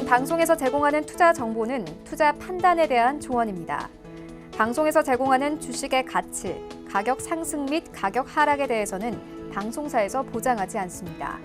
방송에서 제공하는 투자 정보는 투자 판단에 대한 조언입니다. 방송에서 제공하는 주식의 가치, 가격 상승 및 가격 하락에 대해서는 방송사에서 보장하지 않습니다.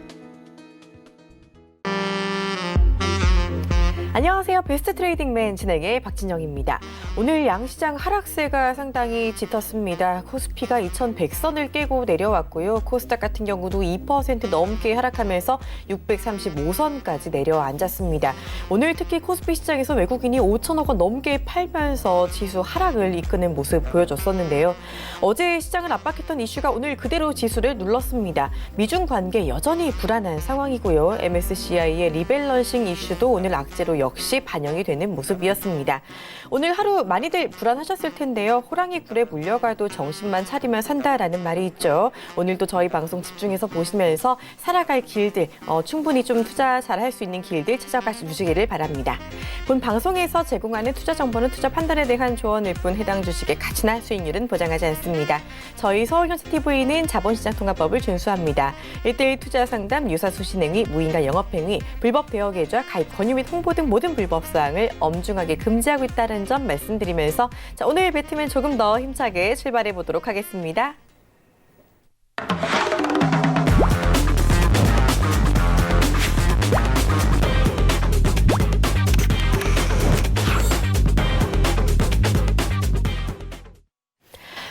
안녕하세요. 베스트 트레이딩맨 진행의 박진영입니다. 오늘 양시장 하락세가 상당히 짙었습니다. 코스피가 2100선을 깨고 내려왔고요. 코스닥 같은 경우도 2% 넘게 하락하면서 635선까지 내려앉았습니다. 오늘 특히 코스피 시장에서 외국인이 5천억 원 넘게 팔면서 지수 하락을 이끄는 모습 보여줬었는데요. 어제 시장을 압박했던 이슈가 오늘 그대로 지수를 눌렀습니다. 미중 관계 여전히 불안한 상황이고요. MSCI의 리밸런싱 이슈도 오늘 악재로 역시 반영이 되는 모습이었습니다. 오늘 하루 많이들 불안하셨을 텐데요. 호랑이 굴에 물려가도 정신만 차리면 산다라는 말이 있죠. 오늘도 저희 방송 집중해서 보시면서 살아갈 길들, 충분히 좀 투자 잘할 수 있는 길들 찾아가 주시기를 바랍니다. 본 방송에서 제공하는 투자 정보는 투자 판단에 대한 조언일 뿐 해당 주식의 가치나 수익률은 보장하지 않습니다. 저희 서울경제TV는 자본시장통합법을 준수합니다. 1:1 투자 상담, 유사수 신행위, 무인가 영업행위, 불법 대여 계좌, 가입 권유 및 홍보 등 모든 불법 사항을 엄중하게 금지하고 있다는 점 말씀드리면서 오늘 배트맨 조금 더 힘차게 출발해 보도록 하겠습니다.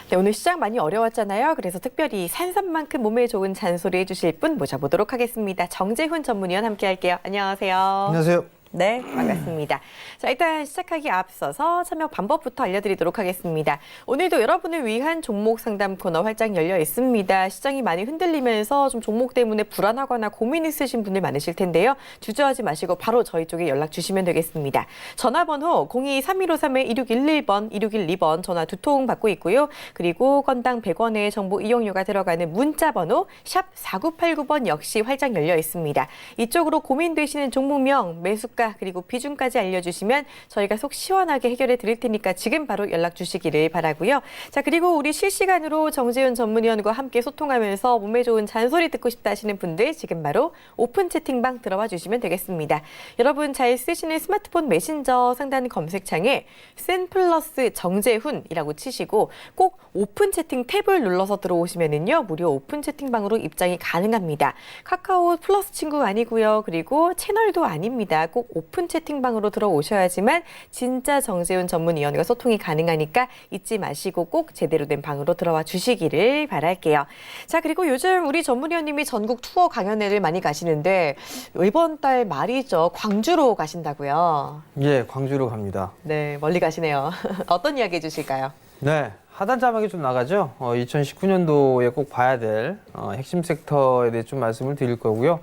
네, 오늘 시장 많이 어려웠잖아요. 그래서 특별히 산삼만큼 몸에 좋은 잔소리 해주실 분 모셔보도록 하겠습니다. 정재훈 전문위원 함께 할게요. 안녕하세요. 안녕하세요. 네, 반갑습니다. 자, 일단 시작하기 앞서서 참여 방법부터 알려드리도록 하겠습니다. 오늘도 여러분을 위한 종목 상담 코너 활짝 열려 있습니다. 시장이 많이 흔들리면서 좀 종목 때문에 불안하거나 고민 있으신 분들 많으실 텐데요. 주저하지 마시고 바로 저희 쪽에 연락 주시면 되겠습니다. 전화번호 02-3153-2611번, 2612번 전화 두 통 받고 있고요. 그리고 건당 100원의 정보 이용료가 들어가는 문자번호 샵 4989번 역시 활짝 열려 있습니다. 이쪽으로 고민되시는 종목명, 매수가 그리고 비중까지 알려주시면 저희가 속 시원하게 해결해 드릴 테니까 지금 바로 연락 주시기를 바라고요. 자, 그리고 우리 실시간으로 정재훈 전문위원과 함께 소통하면서 몸에 좋은 잔소리 듣고 싶다 하시는 분들 지금 바로 오픈 채팅방 들어와 주시면 되겠습니다. 여러분 잘 쓰시는 스마트폰 메신저 상단 검색창에 센플러스 정재훈이라고 치시고 꼭 오픈 채팅 탭을 눌러서 들어오시면은요 무료 오픈 채팅방으로 입장이 가능합니다. 카카오 플러스 친구 아니고요. 그리고 채널도 아닙니다. 꼭 오픈 채팅방으로 들어오셔야지만 진짜 정재훈 전문위원과 소통이 가능하니까 잊지 마시고 꼭 제대로 된 방으로 들어와 주시기를 바랄게요. 자, 그리고 요즘 우리 전문위원님이 전국 투어 강연회를 많이 가시는데 이번 달 말이죠. 광주로 가신다고요? 예, 광주로 갑니다. 네, 멀리 가시네요. 어떤 이야기 해주실까요? 네, 하단 자막이 좀 나가죠. 2019년도에 꼭 봐야 될 핵심 섹터에 대해 좀 말씀을 드릴 거고요.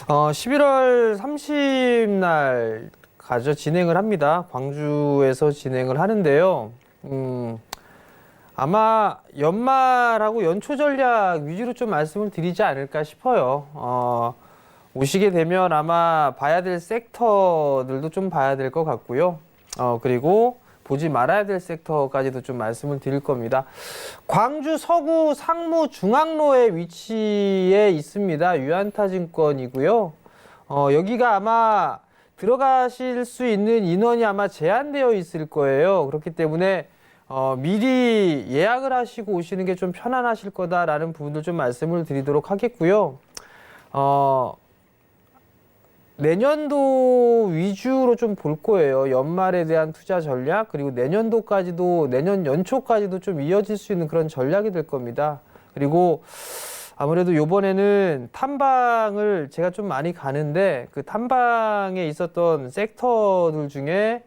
11월 30날 진행을 합니다. 광주에서 진행을 하는데요. 아마 연말하고 연초 전략 위주로 좀 말씀을 드리지 않을까 싶어요. 오시게 되면 아마 봐야 될 섹터들도 좀 봐야 될 것 같고요. 그리고 보지 말아야 될 섹터까지도 좀 말씀을 드릴 겁니다. 광주 서구 상무 중앙로에 위치해 있습니다. 유안타증권이고요. 여기가 아마 들어가실 수 있는 인원이 아마 제한되어 있을 거예요. 그렇기 때문에 미리 예약을 하시고 오시는 게 좀 편안하실 거다라는 부분들 좀 말씀을 드리도록 하겠고요. 내년도 위주로 좀 볼 거예요. 연말에 대한 투자 전략, 그리고 내년도까지도, 내년 연초까지도 좀 이어질 수 있는 그런 전략이 될 겁니다. 그리고 아무래도 이번에는 탐방을 제가 좀 많이 가는데 그 탐방에 있었던 섹터들 중에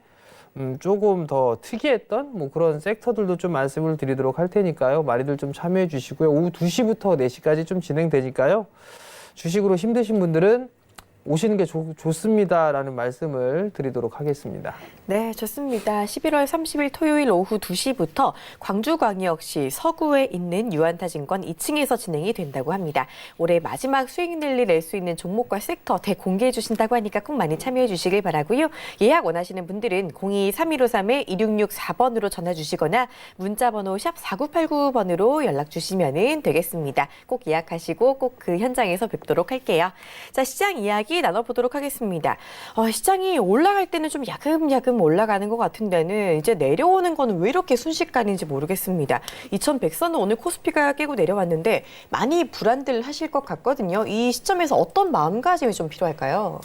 조금 더 특이했던 뭐 그런 섹터들도 좀 말씀을 드리도록 할 테니까요. 많이들 좀 참여해 주시고요. 오후 2시부터 4시까지 좀 진행되니까요. 주식으로 힘드신 분들은 오시는 게 좋습니다라는 말씀을 드리도록 하겠습니다. 네, 좋습니다. 11월 30일 토요일 오후 2시부터 광주광역시 서구에 있는 유안타증권 2층에서 진행이 된다고 합니다. 올해 마지막 수익률을 낼 수 있는 종목과 섹터 대공개해 주신다고 하니까 꼭 많이 참여해 주시길 바라고요. 예약 원하시는 분들은 02-3153-2664번으로 전화 주시거나 문자번호 샵 4989번으로 연락 주시면 되겠습니다. 꼭 예약하시고 꼭 그 현장에서 뵙도록 할게요. 자, 시장 이야기 이야기 나눠보도록 하겠습니다. 시장이 올라갈 때는 좀 야금야금 올라가는 것 같은데는 이제 내려오는 거는 왜 이렇게 순식간인지 모르겠습니다. 2100선은 오늘 코스피가 깨고 내려왔는데 많이 불안들 하실 것 같거든요. 이 시점에서 어떤 마음가짐이 좀 필요할까요?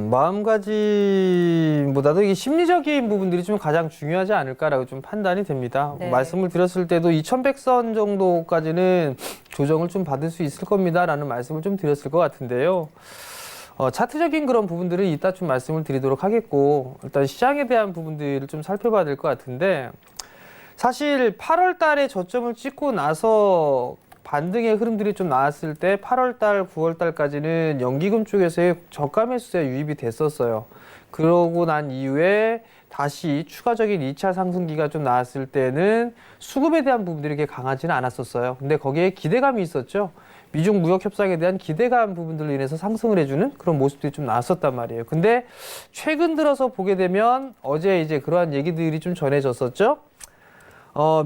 마음가짐보다도 이 심리적인 부분들이 좀 가장 중요하지 않을까라고 좀 판단이 됩니다. 네. 말씀을 드렸을 때도 2100선 정도까지는 조정을 좀 받을 수 있을 겁니다라는 말씀을 좀 드렸을 것 같은데요. 차트적인 그런 부분들은 이따 좀 말씀을 드리도록 하겠고, 일단 시장에 대한 부분들을 좀 살펴봐야 될 것 같은데, 사실 8월 달에 저점을 찍고 나서 반등의 흐름들이 좀 나왔을 때 8월 달, 9월 달까지는 연기금 쪽에서의 저가 매수세 유입이 됐었어요. 그러고 난 이후에 다시 추가적인 2차 상승기가 좀 나왔을 때는 수급에 대한 부분들이 그렇게 강하지는 않았었어요. 근데 거기에 기대감이 있었죠. 미중 무역 협상에 대한 기대감 부분들로 인해서 상승을 해주는 그런 모습들이 좀 나왔었단 말이에요. 근데 최근 들어서 보게 되면 어제 이제 그러한 얘기들이 좀 전해졌었죠.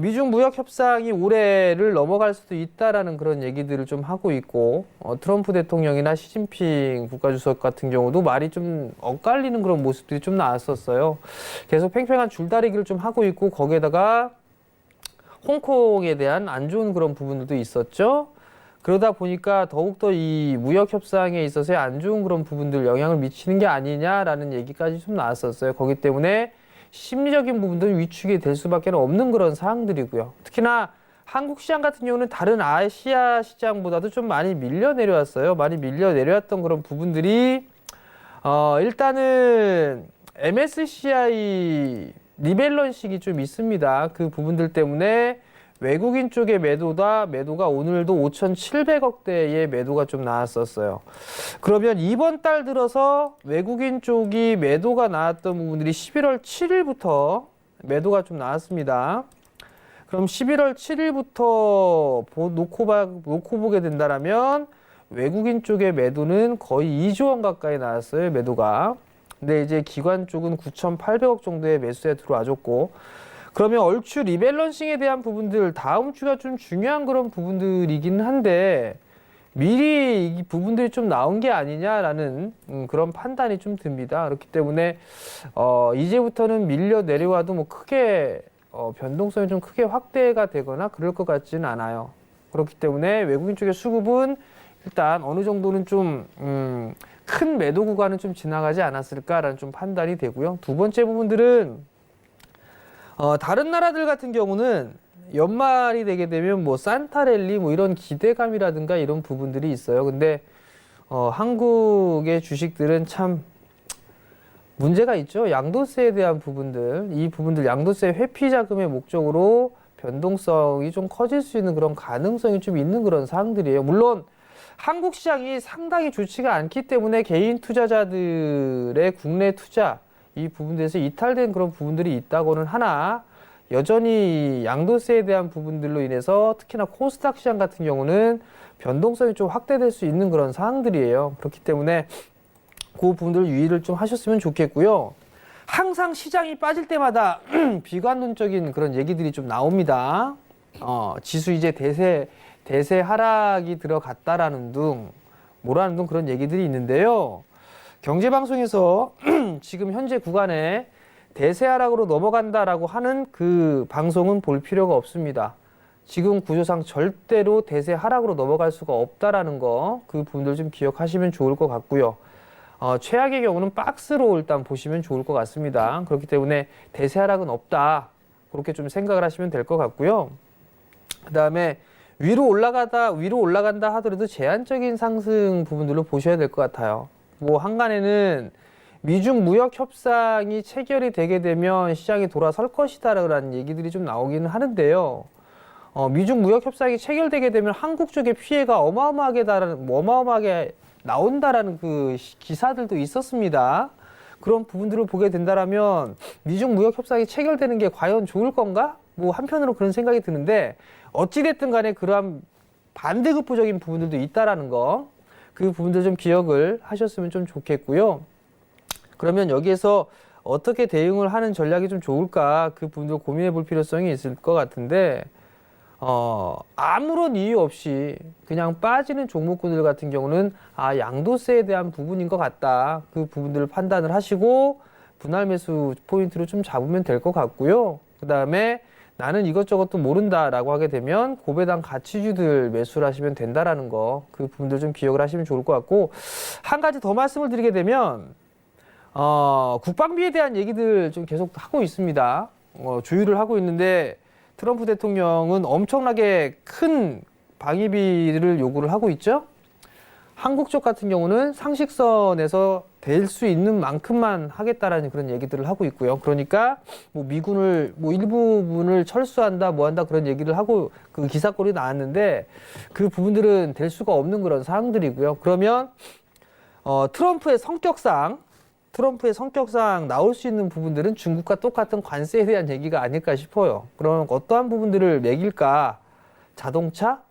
미중 무역 협상이 올해를 넘어갈 수도 있다라는 그런 얘기들을 좀 하고 있고, 트럼프 대통령이나 시진핑 국가주석 같은 경우도 말이 좀 엇갈리는 그런 모습들이 좀 나왔었어요. 계속 팽팽한 줄다리기를 좀 하고 있고, 거기에다가 홍콩에 대한 안 좋은 그런 부분들도 있었죠. 그러다 보니까 더욱더 이 무역 협상에 있어서의 안 좋은 그런 부분들 영향을 미치는 게 아니냐라는 얘기까지 좀 나왔었어요. 거기 때문에 심리적인 부분들은 위축이 될 수밖에 없는 그런 사항들이고요. 특히나 한국 시장 같은 경우는 다른 아시아 시장보다도 좀 많이 밀려 내려왔어요. 많이 밀려 내려왔던 그런 부분들이 일단은 MSCI 리밸런싱이 좀 있습니다. 그 부분들 때문에 외국인 쪽의 매도가 오늘도 5,700억대의 매도가 좀 나왔었어요. 그러면 이번 달 들어서 외국인 쪽이 매도가 나왔던 부분들이 11월 7일부터 매도가 좀 나왔습니다. 그럼 11월 7일부터 놓고 보게 된다면 외국인 쪽의 매도는 거의 2조 원 가까이 나왔어요, 매도가. 근데 이제 기관 쪽은 9,800억 정도의 매수에 들어와줬고, 그러면 얼추 리밸런싱에 대한 부분들 다음 주가 좀 중요한 그런 부분들이긴 한데 미리 이 부분들이 좀 나온 게 아니냐라는 그런 판단이 좀 듭니다. 그렇기 때문에 이제부터는 밀려 내려와도 뭐 크게 변동성이 좀 크게 확대가 되거나 그럴 것 같지는 않아요. 그렇기 때문에 외국인 쪽의 수급은 일단 어느 정도는 좀 큰 매도 구간은 좀 지나가지 않았을까라는 좀 판단이 되고요. 두 번째 부분들은 다른 나라들 같은 경우는 연말이 되게 되면 뭐 산타랠리 뭐 이런 기대감이라든가 이런 부분들이 있어요. 근데 한국의 주식들은 참 문제가 있죠. 양도세에 대한 부분들, 이 부분들 양도세 회피 자금의 목적으로 변동성이 좀 커질 수 있는 그런 가능성이 좀 있는 그런 사항들이에요. 물론 한국 시장이 상당히 좋지가 않기 때문에 개인 투자자들의 국내 투자 이 부분에서 이탈된 그런 부분들이 있다고는 하나 여전히 양도세에 대한 부분들로 인해서 특히나 코스닥 시장 같은 경우는 변동성이 좀 확대될 수 있는 그런 사항들이에요. 그렇기 때문에 그 부분들 유의를 좀 하셨으면 좋겠고요. 항상 시장이 빠질 때마다 비관론적인 그런 얘기들이 좀 나옵니다. 지수 이제 대세 하락이 들어갔다라는 둥, 뭐라는 둥 그런 얘기들이 있는데요. 경제방송에서 지금 현재 구간에 대세 하락으로 넘어간다라고 하는 그 방송은 볼 필요가 없습니다. 지금 구조상 절대로 대세 하락으로 넘어갈 수가 없다라는 거, 그 부분들 좀 기억하시면 좋을 것 같고요. 최악의 경우는 박스로 일단 보시면 좋을 것 같습니다. 그렇기 때문에 대세 하락은 없다. 그렇게 좀 생각을 하시면 될 것 같고요. 그 다음에 위로 올라간다 하더라도 제한적인 상승 부분들로 보셔야 될 것 같아요. 뭐 한간에는 미중 무역 협상이 체결이 되게 되면 시장이 돌아설 것이다라는 얘기들이 좀 나오기는 하는데요. 미중 무역 협상이 체결되게 되면 한국 쪽의 피해가 어마어마하게 나온다라는 그 기사들도 있었습니다. 그런 부분들을 보게 된다라면 미중 무역 협상이 체결되는 게 과연 좋을 건가? 뭐 한편으로 그런 생각이 드는데 어찌됐든 간에 그러한 반대급부적인 부분들도 있다라는 거, 그 부분들 좀 기억을 하셨으면 좀 좋겠고요. 그러면 여기에서 어떻게 대응을 하는 전략이 좀 좋을까, 그 부분도 고민해 볼 필요성이 있을 것 같은데, 아무런 이유 없이 그냥 빠지는 종목군들 같은 경우는 양도세에 대한 부분인 것 같다. 그 부분들을 판단을 하시고 분할 매수 포인트로 좀 잡으면 될 것 같고요. 그 다음에 나는 이것저것도 모른다라고 하게 되면 고배당 가치주들 매수를 하시면 된다라는 거, 그 부분들 좀 기억을 하시면 좋을 것 같고, 한 가지 더 말씀을 드리게 되면 국방비에 대한 얘기들 좀 계속 하고 있습니다. 조율을 하고 있는데 트럼프 대통령은 엄청나게 큰 방위비를 요구를 하고 있죠. 한국 쪽 같은 경우는 상식선에서 될 수 있는 만큼만 하겠다라는 그런 얘기들을 하고 있고요. 그러니까 뭐 미군을 뭐 일부분을 철수한다, 뭐 한다 그런 얘기를 하고 그 기사거리 나왔는데 그 부분들은 될 수가 없는 그런 사항들이고요. 그러면 트럼프의 성격상 나올 수 있는 부분들은 중국과 똑같은 관세에 대한 얘기가 아닐까 싶어요. 그럼 어떠한 부분들을 매길까? 자동차,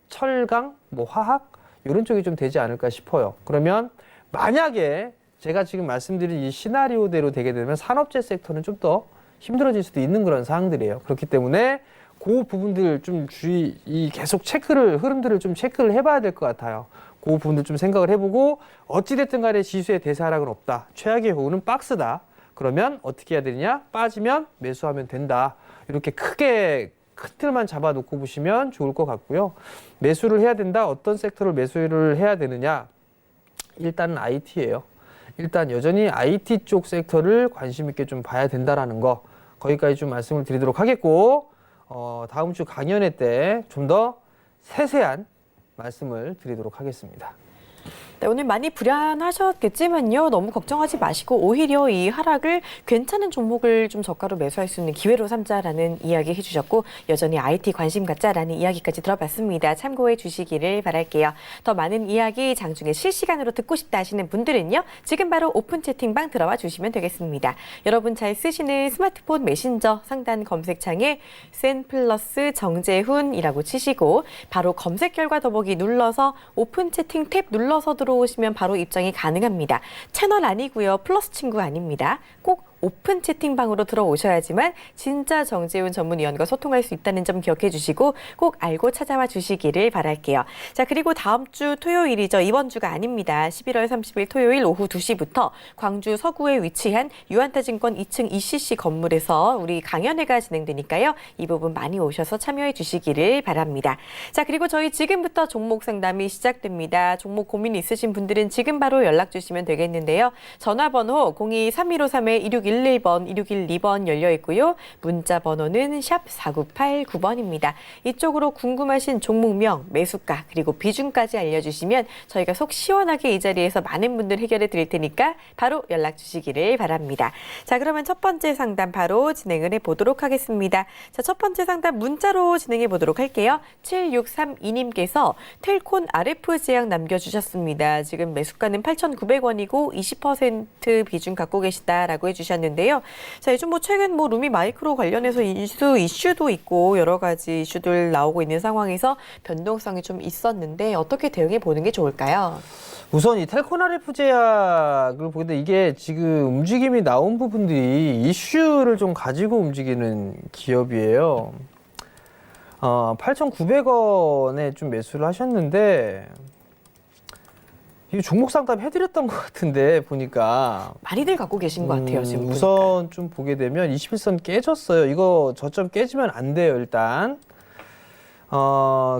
철강, 뭐 화학 이런 쪽이 좀 되지 않을까 싶어요. 그러면 만약에 제가 지금 말씀드린 이 시나리오대로 되게 되면 산업재 섹터는 좀 더 힘들어질 수도 있는 그런 사항들이에요. 그렇기 때문에 그 부분들 좀 계속 흐름들을 좀 체크를 해봐야 될 것 같아요. 그 부분들 좀 생각을 해보고 어찌됐든 간에 지수의 대사하락은 없다. 최악의 경우는 박스다. 그러면 어떻게 해야 되느냐? 빠지면 매수하면 된다. 이렇게 크게 큰 틀만 잡아놓고 보시면 좋을 것 같고요. 매수를 해야 된다. 어떤 섹터를 매수를 해야 되느냐? 일단은 IT예요. 일단 여전히 IT 쪽 섹터를 관심 있게 좀 봐야 된다라는 거, 거기까지 좀 말씀을 드리도록 하겠고, 다음 주 강연회 때 좀 더 세세한 말씀을 드리도록 하겠습니다. 네, 오늘 많이 불안하셨겠지만요. 너무 걱정하지 마시고 오히려 이 하락을 괜찮은 종목을 좀 저가로 매수할 수 있는 기회로 삼자라는 이야기 해주셨고, 여전히 IT 관심 갖자라는 이야기까지 들어봤습니다. 참고해 주시기를 바랄게요. 더 많은 이야기 장중에 실시간으로 듣고 싶다 하시는 분들은요, 지금 바로 오픈 채팅방 들어와 주시면 되겠습니다. 여러분 잘 쓰시는 스마트폰 메신저 상단 검색창에 센플러스 정재훈이라고 치시고 바로 검색 결과 더보기 눌러서 오픈 채팅 탭 눌러서 들어오시면 바로 입장이 가능합니다. 채널 아니고요. 플러스 친구 아닙니다. 꼭 오픈 채팅방으로 들어오셔야지만 진짜 정재훈 전문위원과 소통할 수 있다는 점 기억해 주시고 꼭 알고 찾아와 주시기를 바랄게요. 자, 그리고 다음 주 토요일이죠. 이번 주가 아닙니다. 11월 30일 토요일 오후 2시부터 광주 서구에 위치한 유한타증권 2층 ECC 건물에서 우리 강연회가 진행되니까요. 이 부분 많이 오셔서 참여해 주시기를 바랍니다. 자, 그리고 저희 지금부터 종목 상담이 시작됩니다. 종목 고민 있으신 분들은 지금 바로 연락 주시면 되겠는데요. 전화번호 02-3153-2611번, 2612번 열려 있고요. 문자 번호는 샵 4989번입니다. 이쪽으로 궁금하신 종목명, 매수가, 그리고 비중까지 알려주시면 저희가 속 시원하게 이 자리에서 많은 분들 해결해 드릴 테니까 바로 연락 주시기를 바랍니다. 자, 그러면 첫 번째 상담 바로 진행을 해보도록 하겠습니다. 자, 첫 번째 상담 문자로 진행해 보도록 할게요. 7632님께서 텔콘 RF 제약 남겨주셨습니다. 지금 매수가는 8,900원이고 20% 비중 갖고 계시다라고 해주셨는데요. 자, 요즘 최근 루미 마이크로 관련해서 이슈도 있고 여러 가지 이슈들 나오고 있는 상황에서 변동성이 좀 있었는데 어떻게 대응해 보는 게 좋을까요? 우선 이 텔콘 RF 제약을 보게 되면 이게 지금 움직임이 나온 부분들이 이슈를 좀 가지고 움직이는 기업이에요. 8,900원에 좀 매수를 하셨는데 이 종목 상담 해드렸던 것 같은데 보니까 많이들 갖고 계신 것 같아요. 지금 우선 좀 보게 되면 21선 깨졌어요. 이거 저점 깨지면 안 돼요. 일단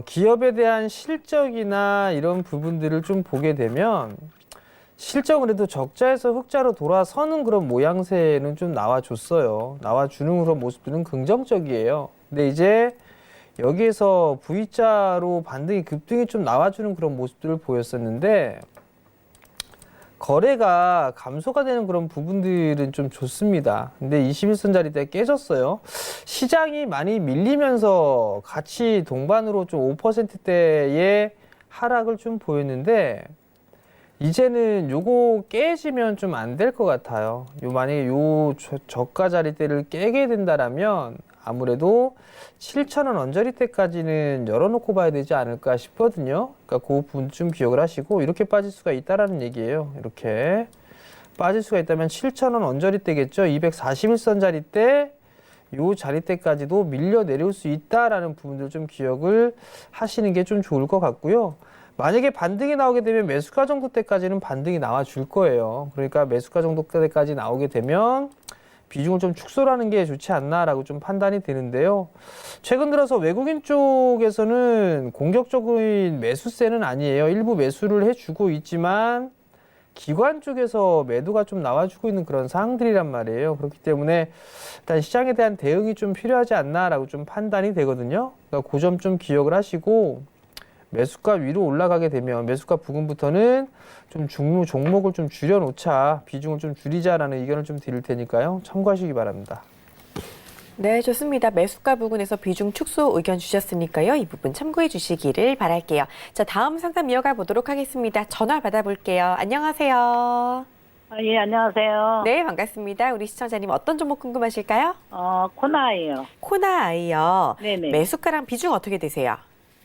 기업에 대한 실적이나 이런 부분들을 좀 보게 되면 실적은 그래도 적자에서 흑자로 돌아서는 그런 모양새는 좀 나와줬어요. 나와주는 그런 모습들은 긍정적이에요. 근데 이제 여기에서 V자로 반등이 급등이 좀 나와주는 그런 모습들을 보였었는데 거래가 감소가 되는 그런 부분들은 좀 좋습니다. 근데 21선짜리 깨졌어요. 시장이 많이 밀리면서 같이 동반으로 좀 5%대의 하락을 좀 보였는데 이제는 요거 깨지면 좀 안 될 것 같아요. 만약에 요 저가 자리대를 깨게 된다라면 아무래도 7,000원 언저리 때까지는 열어놓고 봐야 되지 않을까 싶거든요. 그러니까 그 부분 좀 기억을 하시고 이렇게 빠질 수가 있다라는 얘기예요. 이렇게 빠질 수가 있다면 7,000원 언저리 때겠죠. 241선 자리 때 요 자리 때까지도 밀려 내려올 수 있다라는 부분들 좀 기억을 하시는 게 좀 좋을 것 같고요. 만약에 반등이 나오게 되면 매수가 정도 때까지는 반등이 나와 줄 거예요. 그러니까 매수가 정도 때까지 나오게 되면 비중을 좀 축소하는 게 좋지 않나라고 좀 판단이 되는데요. 최근 들어서 외국인 쪽에서는 공격적인 매수세는 아니에요. 일부 매수를 해주고 있지만 기관 쪽에서 매도가 좀 나와주고 있는 그런 상황들이란 말이에요. 그렇기 때문에 일단 시장에 대한 대응이 좀 필요하지 않나라고 좀 판단이 되거든요. 그러니까 그 점 좀 기억을 하시고 매수가 위로 올라가게 되면 매수가 부근부터는 좀 종목을 좀 줄여놓자, 비중을 좀 줄이자라는 의견을 좀 드릴 테니까요. 참고하시기 바랍니다. 네, 좋습니다. 매수가 부근에서 비중 축소 의견 주셨으니까요. 이 부분 참고해 주시기를 바랄게요. 자, 다음 상담 이어가 보도록 하겠습니다. 전화 받아볼게요. 안녕하세요. 예, 안녕하세요. 네, 반갑습니다. 우리 시청자님 어떤 종목 궁금하실까요? 코나예요. 코나아이요. 네네. 매수가랑 비중 어떻게 되세요?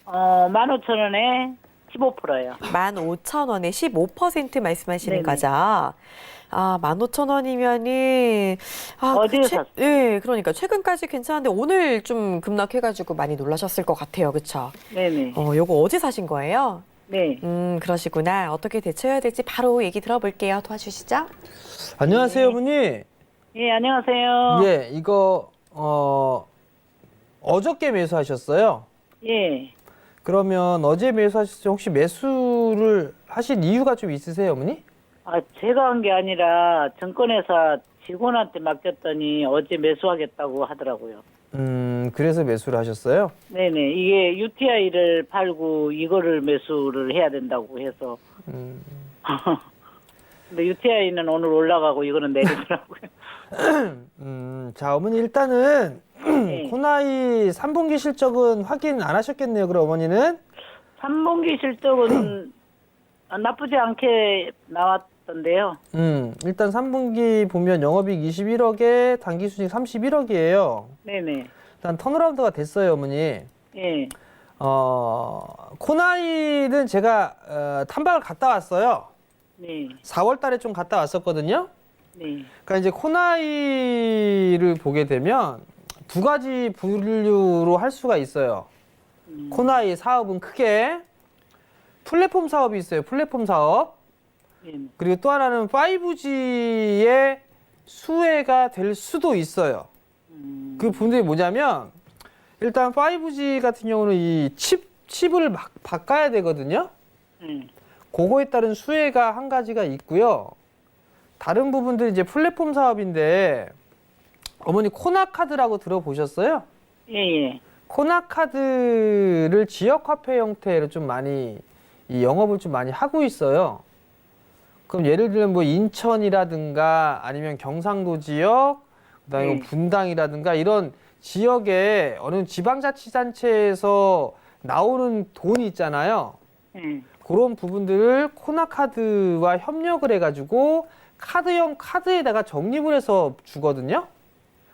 15,000원에 15%요. 15,000원에 15% 말씀하시는 네네. 거죠? 아, 15,000원이면은 어디에 샀어요? 네, 그러니까 최근까지 괜찮은데 오늘 좀 급락해가지고 많이 놀라셨을 것 같아요, 그렇죠? 네네. 요거 어제 사신 거예요? 네. 그러시구나. 어떻게 대처해야 될지 바로 얘기 들어볼게요. 도와주시죠. 안녕하세요, 네. 어머니. 예, 안녕하세요. 예, 이거 어저께 매수하셨어요. 예. 그러면 어제 매수하셨을 때 혹시 매수를 하신 이유가 좀 있으세요, 어머니? 제가 한 게 아니라 증권회사 직원한테 맡겼더니 어제 매수하겠다고 하더라고요. 그래서 매수를 하셨어요? 네네. 이게 UTI를 팔고 이거를 매수를 해야 된다고 해서. 근데 UTI는 오늘 올라가고 이거는 내리더라고요. 자, 어머니 일단은 네. 코나이 3분기 실적은 확인 안 하셨겠네요, 그럼 어머니는? 3분기 실적은 나쁘지 않게 나왔던데요. 일단 3분기 보면 영업이익 21억에 당기순이익 31억이에요. 네네. 일단 턴어라운드가 됐어요, 어머니. 예. 코나이는 제가 탐방을 갔다 왔어요. 네. 4월 달에 좀 갔다 왔었거든요. 네. 그러니까 이제 코나이를 보게 되면 두 가지 분류로 할 수가 있어요. 코나이 사업은 크게 플랫폼 사업이 있어요. 플랫폼 사업. 네. 그리고 또 하나는 5G의 수혜가 될 수도 있어요. 그 분들이 뭐냐면 일단 5G 같은 경우는 이 칩을 막 바꿔야 되거든요. 그거에 따른 수혜가 한 가지가 있고요. 다른 부분들이 이제 플랫폼 사업인데 어머니 코나카드라고 들어보셨어요? 예. 코나카드를 지역 화폐 형태로 좀 많이 이 영업을 좀 많이 하고 있어요. 그럼 예를 들면 뭐 인천이라든가 아니면 경상도 지역, 그다음에 뭐 분당이라든가 이런 지역에 어느 지방자치단체에서 나오는 돈이 있잖아요. 그런 부분들을 코나카드와 협력을 해가지고 카드형 카드에다가 적립을 해서 주거든요.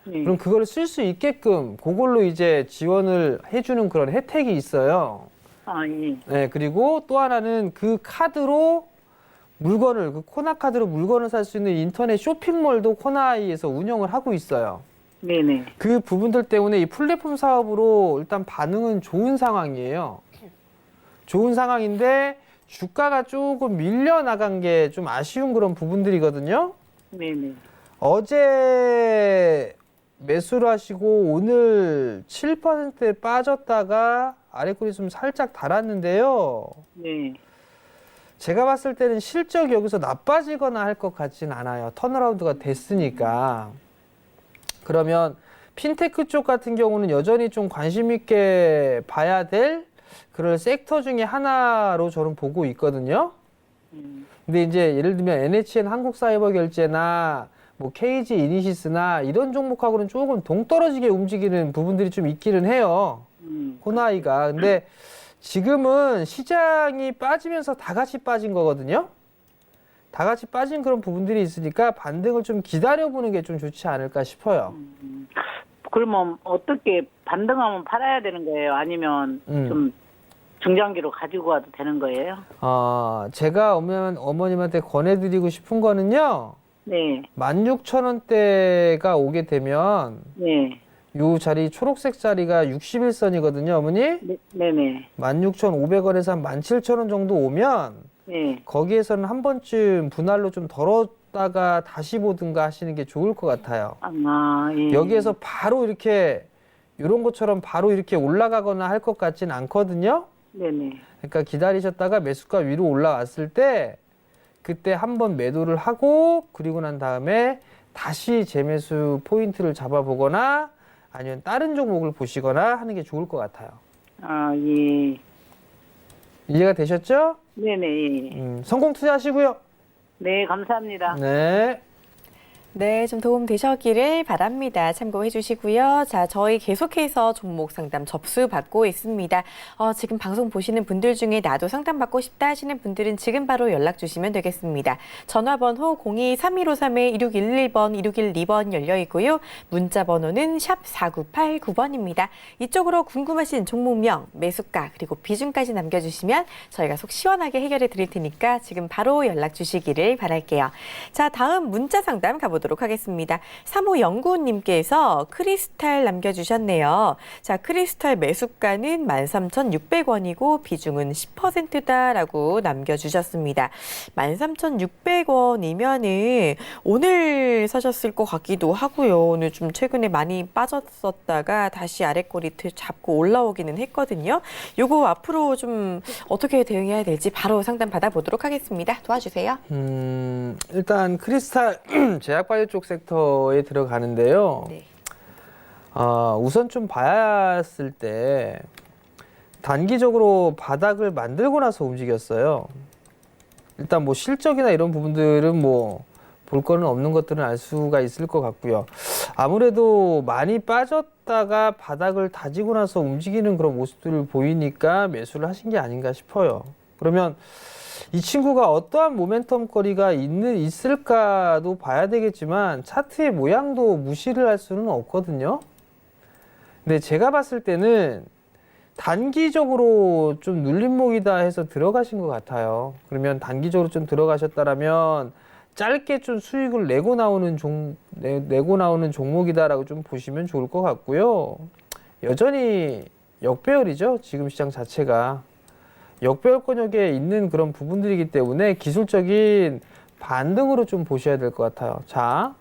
그럼 그거를 쓸 수 있게끔 그걸로 이제 지원을 해주는 그런 혜택이 있어요. 예. 네, 그리고 또 하나는 그 카드로 물건을, 그 코나카드로 물건을 살 수 있는 인터넷 쇼핑몰도 코나이에서 운영을 하고 있어요. 네네. 그 부분들 때문에 이 플랫폼 사업으로 일단 반응은 좋은 상황이에요. 좋은 상황인데 주가가 조금 밀려나간 게 좀 아쉬운 그런 부분들이거든요. 네네. 어제 매수를 하시고 오늘 7%에 빠졌다가 아래꼬리 좀 살짝 달았는데요. 네. 제가 봤을 때는 실적이 여기서 나빠지거나 할 것 같진 않아요. 턴어라운드가 됐으니까. 그러면 핀테크 쪽 같은 경우는 여전히 좀 관심 있게 봐야 될 그런 섹터 중에 하나로 저는 보고 있거든요. 근데 이제 예를 들면 NHN 한국사이버결제나 뭐 KG 이니시스나 이런 종목하고는 조금 동떨어지게 움직이는 부분들이 좀 있기는 해요. 코나이가. 근데 지금은 시장이 빠지면서 다 같이 빠진 거거든요. 다 같이 빠진 그런 부분들이 있으니까 반등을 좀 기다려보는 게 좀 좋지 않을까 싶어요. 그러면 어떻게 반등하면 팔아야 되는 거예요? 아니면 좀 중장기로 가지고 가도 되는 거예요? 제가 어머님한테 권해드리고 싶은 거는요. 네. 16,000원대가 오게 되면 네. 요 자리 초록색 자리가 61선이거든요, 어머니. 네, 네네. 16,500원에서 한 17,000원 정도 오면 네. 거기에서는 한 번쯤 분할로 좀 덜었다가 다시 보든가 하시는 게 좋을 것 같아요. 아, 예. 여기에서 바로 이렇게 이런 것처럼 바로 이렇게 올라가거나 할 것 같진 않거든요. 네네. 그러니까 기다리셨다가 매수가 위로 올라왔을 때 그때 한번 매도를 하고 그리고 난 다음에 다시 재매수 포인트를 잡아보거나 아니면 다른 종목을 보시거나 하는 게 좋을 것 같아요. 아, 예. 이해가 되셨죠? 네네. 예. 성공 투자하시고요. 네, 감사합니다. 네. 네, 좀 도움 되셨기를 바랍니다. 참고해 주시고요. 자, 저희 계속해서 종목 상담 접수 받고 있습니다. 지금 방송 보시는 분들 중에 나도 상담 받고 싶다 하시는 분들은 지금 바로 연락 주시면 되겠습니다. 전화번호 02-3153-2611번, 2612번 열려 있고요. 문자 번호는 샵 4989번입니다. 이쪽으로 궁금하신 종목명, 매수가, 그리고 비중까지 남겨주시면 저희가 속 시원하게 해결해 드릴 테니까 지금 바로 연락 주시기를 바랄게요. 자, 다음 문자 상담 가보도록 하겠습니다. 3호 영구님께서 크리스탈 남겨주셨네요. 자, 크리스탈 매수가는 13,600원이고 비중은 10%다라고 남겨주셨습니다. 13,600원이면은 오늘 사셨을 것 같기도 하고요. 오늘 좀 최근에 많이 빠졌었다가 다시 아랫꼬리 잡고 올라오기는 했거든요. 요거 앞으로 좀 어떻게 대응해야 될지 바로 상담 받아보도록 하겠습니다. 도와주세요. 일단 크리스탈 제약바이오 쪽 섹터에 들어가는데요. 네. 우선 좀 봤을 때 단기적으로 바닥을 만들고 나서 움직였어요. 일단 뭐 실적이나 이런 부분들은 뭐 볼 거는 없는 것들은 알 수가 있을 것 같고요. 아무래도 많이 빠졌다가 바닥을 다지고 나서 움직이는 그런 모습들을 보이니까 매수를 하신 게 아닌가 싶어요. 그러면 이 친구가 어떠한 모멘텀 거리가 있을까도 봐야 되겠지만 차트의 모양도 무시를 할 수는 없거든요. 근데 제가 봤을 때는 단기적으로 좀 눌림목이다 해서 들어가신 것 같아요. 그러면 단기적으로 좀 들어가셨다라면 짧게 좀 수익을 내고 나오는 종목이다라고 좀 보시면 좋을 것 같고요. 여전히 역배열이죠. 지금 시장 자체가. 역배열권역에 있는 그런 부분들이기 때문에 기술적인 반등으로 좀 보셔야 될 것 같아요. 자,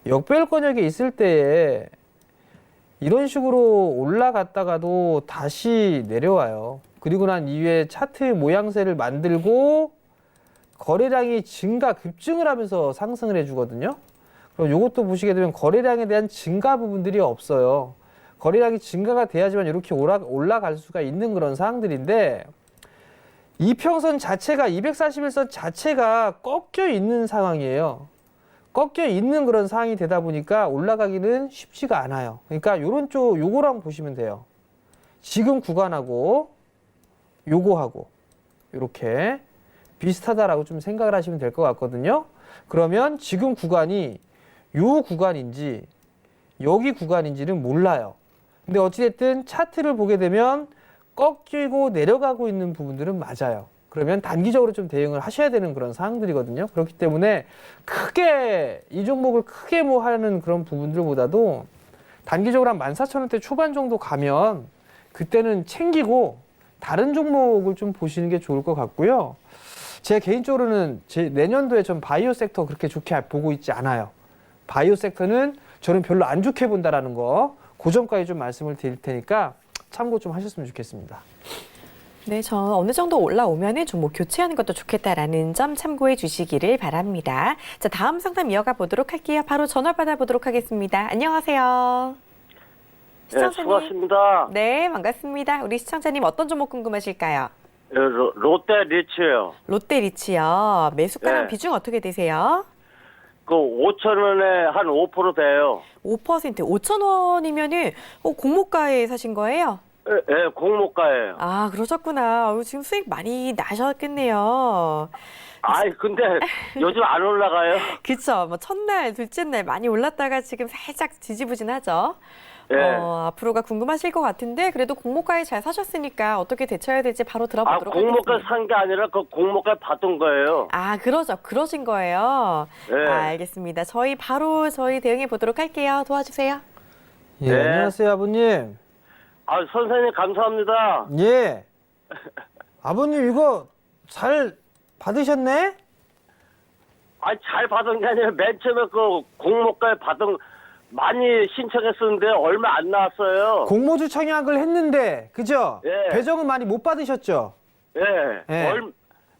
역배열권역에 있을 때에 이런 식으로 올라갔다가도 다시 내려와요. 그리고 난 이후에 차트의 모양새를 만들고 거래량이 급증을 하면서 상승을 해주거든요. 그럼 이것도 보시게 되면 거래량에 대한 증가 부분들이 없어요. 거래량이 증가가 돼야지만 이렇게 올라갈 수가 있는 그런 상황들인데 이평선 자체가 241선 자체가 꺾여 있는 상황이에요. 꺾여 있는 그런 상황이 되다 보니까 올라가기는 쉽지가 않아요. 그러니까 요거랑 보시면 돼요. 지금 구간하고 요거하고 이렇게 비슷하다라고 좀 생각을 하시면 될 것 같거든요. 그러면 지금 구간이 요 구간인지 여기 구간인지는 몰라요. 근데 어찌됐든 차트를 보게 되면 꺾이고 내려가고 있는 부분들은 맞아요. 그러면 단기적으로 좀 대응을 하셔야 되는 그런 상황들이거든요. 그렇기 때문에 이 종목을 크게 뭐 하는 그런 부분들보다도 단기적으로 한 14,000원대 초반 정도 가면 그때는 챙기고 다른 종목을 좀 보시는 게 좋을 것 같고요. 제가 개인적으로는 내년도에 전 바이오 섹터 그렇게 좋게 보고 있지 않아요. 바이오 섹터는 저는 별로 안 좋게 본다라는 거, 그 점까지 좀 말씀을 드릴 테니까 참고 좀 하셨으면 좋겠습니다. 네, 저 어느 정도 올라오면은 좀 뭐 교체하는 것도 좋겠다라는 점 참고해 주시기를 바랍니다. 자, 다음 상담 이어가 보도록 할게요. 바로 전화 받아보도록 하겠습니다. 안녕하세요. 네, 수고하십니다. 네, 반갑습니다. 우리 시청자님 어떤 종목 궁금하실까요? 롯데 리츠요. 롯데 리츠요. 매수가랑 네. 비중 어떻게 되세요? 그 5,000원에 한 5% 돼요. 5%, 5,000원이면은 공모가에 사신 거예요? 예, 공모가예요. 아, 그러셨구나. 지금 수익 많이 나셨겠네요. 아이, 근데 요즘 안 올라가요? 그쵸. 뭐 첫날, 둘째 날 많이 올랐다가 지금 살짝 지지부진하죠. 예. 앞으로가 궁금하실 것 같은데 그래도 공모가에 잘 사셨으니까 어떻게 대처해야 될지 바로 들어보도록 공모가 하겠습니다. 산 게 아니라 그 공모가 받은 거예요. 아, 그러신 거예요. 예. 알겠습니다. 저희 바로 대응해 보도록 할게요. 도와주세요. 예, 네. 안녕하세요, 아버님. 아, 선생님 감사합니다. 예. 아버님 이거 잘 받으셨네? 아, 잘 받은 게 아니라 맨 처음에 그 공모가에 많이 신청했었는데 얼마 안 나왔어요. 공모주 청약을 했는데, 그죠? 예. 배정은 많이 못 받으셨죠? 예. 예.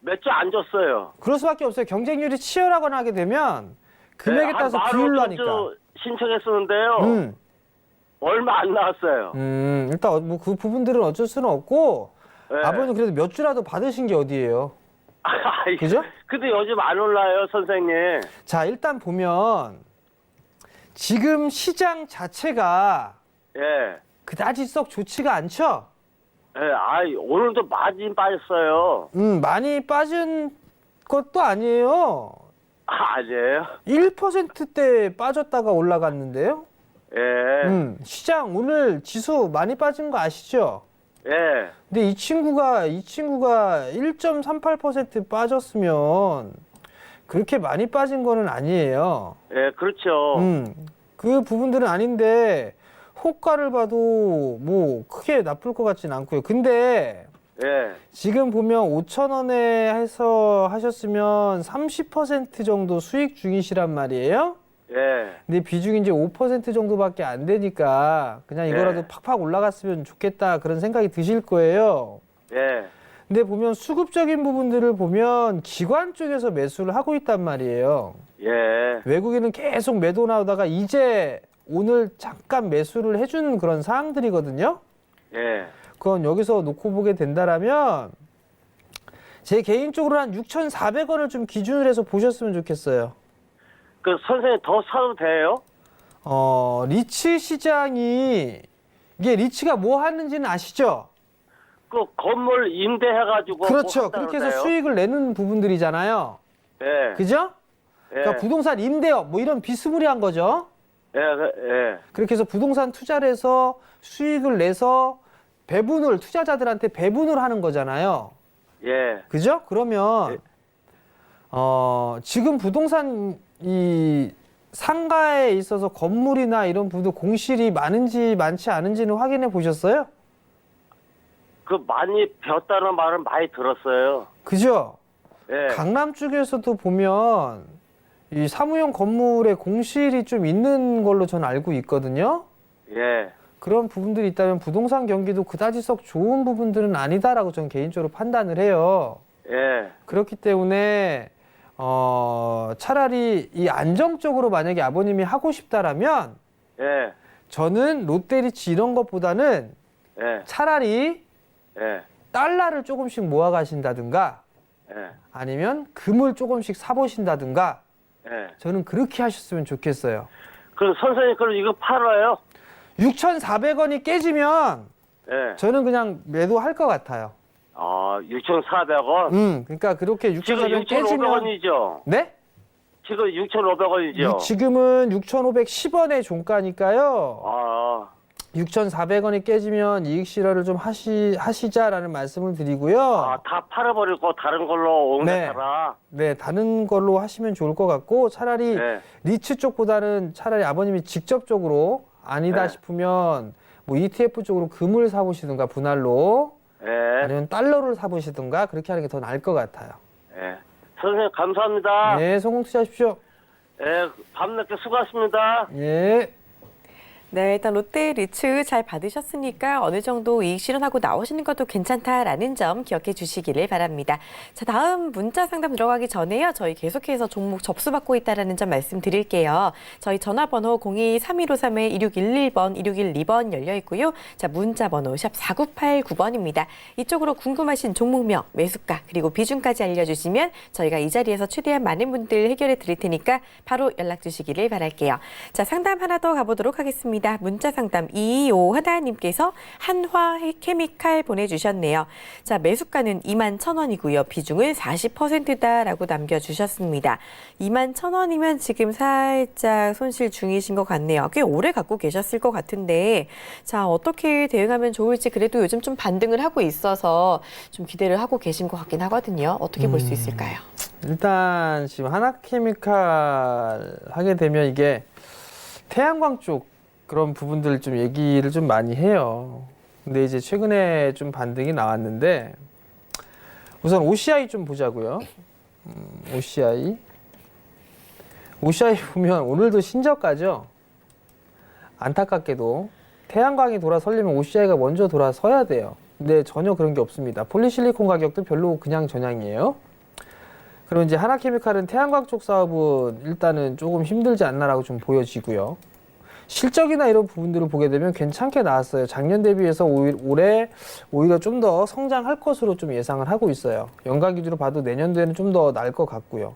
몇 주 안 줬어요. 그럴 수밖에 없어요. 경쟁률이 치열하거나 하게 되면 금액에 예, 따라서 한 비율로 15,000 하니까. 주 신청했었는데요. 얼마 안 나왔어요. 일단 뭐 그 부분들은 어쩔 수는 없고, 예. 아버님 그래도 몇 주라도 받으신 게 어디예요? 그죠? 근데 요즘 안 올라요, 선생님. 자, 일단 보면 지금 시장 자체가 예. 그다지 썩 좋지가 않죠? 예, 오늘도 많이 빠졌어요. 많이 빠진 것도 아니에요. 아니에요? 1%대 빠졌다가 올라갔는데요. 예. 시장 오늘 지수 많이 빠진 거 아시죠? 예. 근데 이 친구가 1.38% 빠졌으면 그렇게 많이 빠진 거는 아니에요. 예, 그렇죠. 그 부분들은 아닌데 호가를 봐도 뭐 크게 나쁠 것 같진 않고요. 근데 예. 지금 보면 5,000원에 해서 하셨으면 30% 정도 수익 중이시란 말이에요. 예. 근데 비중이 이제 5% 정도밖에 안 되니까 그냥 이거라도 네. 팍팍 올라갔으면 좋겠다 그런 생각이 드실 거예요. 예. 근데 보면 수급적인 부분들을 보면 기관 쪽에서 매수를 하고 있단 말이에요. 예. 외국인은 계속 매도 나오다가 이제 오늘 잠깐 매수를 해주는 그런 상황들이거든요. 예. 그건 여기서 놓고 보게 된다라면 제 개인적으로 한 6,400원을 좀 기준으로 해서 보셨으면 좋겠어요. 그 선생님 더 사도 돼요? 리츠 시장이 이게 리츠가 뭐 하는지는 아시죠? 그 건물 임대해가지고 그렇죠. 뭐 그렇게 해서 한다는데요? 수익을 내는 부분들이잖아요. 예. 그죠? 예. 그러니까 부동산 임대업 뭐 이런 비스무리한 거죠. 예. 예. 그렇게 해서 부동산 투자를 해서 수익을 내서 배분을 투자자들한테 배분을 하는 거잖아요. 예. 그죠? 그러면 지금 부동산 이 상가에 있어서 건물이나 이런 부도 공실이 많은지 많지 않은지는 확인해 보셨어요? 그 많이 벼었다는 말은 많이 들었어요. 그죠? 예. 강남 쪽에서도 보면 이 사무용 건물에 공실이 좀 있는 걸로 저는 알고 있거든요. 예. 그런 부분들이 있다면 부동산 경기도 그다지 썩 좋은 부분들은 아니다라고 저는 개인적으로 판단을 해요. 예. 그렇기 때문에 차라리 이 안정적으로 만약에 아버님이 하고 싶다라면 예. 저는 롯데리츠 이런 것보다는 예. 차라리 예. 달러를 조금씩 모아 가신다든가 예. 아니면 금을 조금씩 사보신다든가 예. 저는 그렇게 하셨으면 좋겠어요. 그럼 선생님 그럼 이거 팔아요? 6,400원이 깨지면 예. 저는 그냥 매도할 것 같아요. 6,400원? 그러니까 그렇게 지금 6,400원 깨지면 6,500원이죠? 네? 지금 6,500원이죠? 지금은 6,510원의 종가니까요. 아. 6,400원이 깨지면 이익 실현을 좀 하시자라는 말씀을 드리고요. 다 팔아버리고 다른 걸로 옮겨타라. 네, 다른 걸로 하시면 좋을 것 같고 차라리 네. 리츠 쪽보다는 차라리 아버님이 직접적으로 아니다 네. 싶으면 뭐 ETF 쪽으로 금을 사보시든가 분할로 예. 아니면 달러를 사보시든가 그렇게 하는 게 더 나을 것 같아요. 예. 선생님 감사합니다. 네, 성공 투자하십시오. 예. 밤늦게 수고하십니다. 예. 네, 일단 롯데리츠 잘 받으셨으니까 어느 정도 이익 실현하고 나오시는 것도 괜찮다라는 점 기억해 주시기를 바랍니다. 자, 다음 문자 상담 들어가기 전에요. 저희 계속해서 종목 접수받고 있다는 점 말씀드릴게요. 저희 전화번호 02-3153-2611번, 2612번 열려 있고요. 자, 문자 번호 샵 4989번입니다. 이쪽으로 궁금하신 종목명, 매수가, 그리고 비중까지 알려주시면 저희가 이 자리에서 최대한 많은 분들 해결해 드릴 테니까 바로 연락 주시기를 바랄게요. 자, 상담 하나 더 가보도록 하겠습니다. 문자 상담 225 하나님께서 한화 케미칼 보내주셨네요. 자, 매수가는 21,000원이고요. 비중은 40%다라고 남겨주셨습니다. 21,000원이면 지금 살짝 손실 중이신 것 같네요. 꽤 오래 갖고 계셨을 것 같은데 자, 어떻게 대응하면 좋을지 그래도 요즘 좀 반등을 하고 있어서 좀 기대를 하고 계신 것 같긴 하거든요. 어떻게 볼 수 있을까요? 일단 지금 하나케미칼 하게 되면 이게 태양광 쪽 그런 부분들 좀 얘기를 좀 많이 해요. 근데 이제 최근에 좀 반등이 나왔는데 우선 OCI 좀 보자고요. OCI 보면 오늘도 신저가죠. 안타깝게도 태양광이 돌아서려면 OCI가 먼저 돌아서야 돼요. 근데 전혀 그런 게 없습니다. 폴리실리콘 가격도 별로 그냥 전향이에요. 그럼 이제 하나케미칼은 태양광 쪽 사업은 일단은 조금 힘들지 않나라고 좀 보여지고요. 실적이나 이런 부분들을 보게 되면 괜찮게 나왔어요. 작년 대비해서 올해 오히려 좀 더 성장할 것으로 좀 예상을 하고 있어요. 연간 기준으로 봐도 내년도에는 좀 더 나을 것 같고요.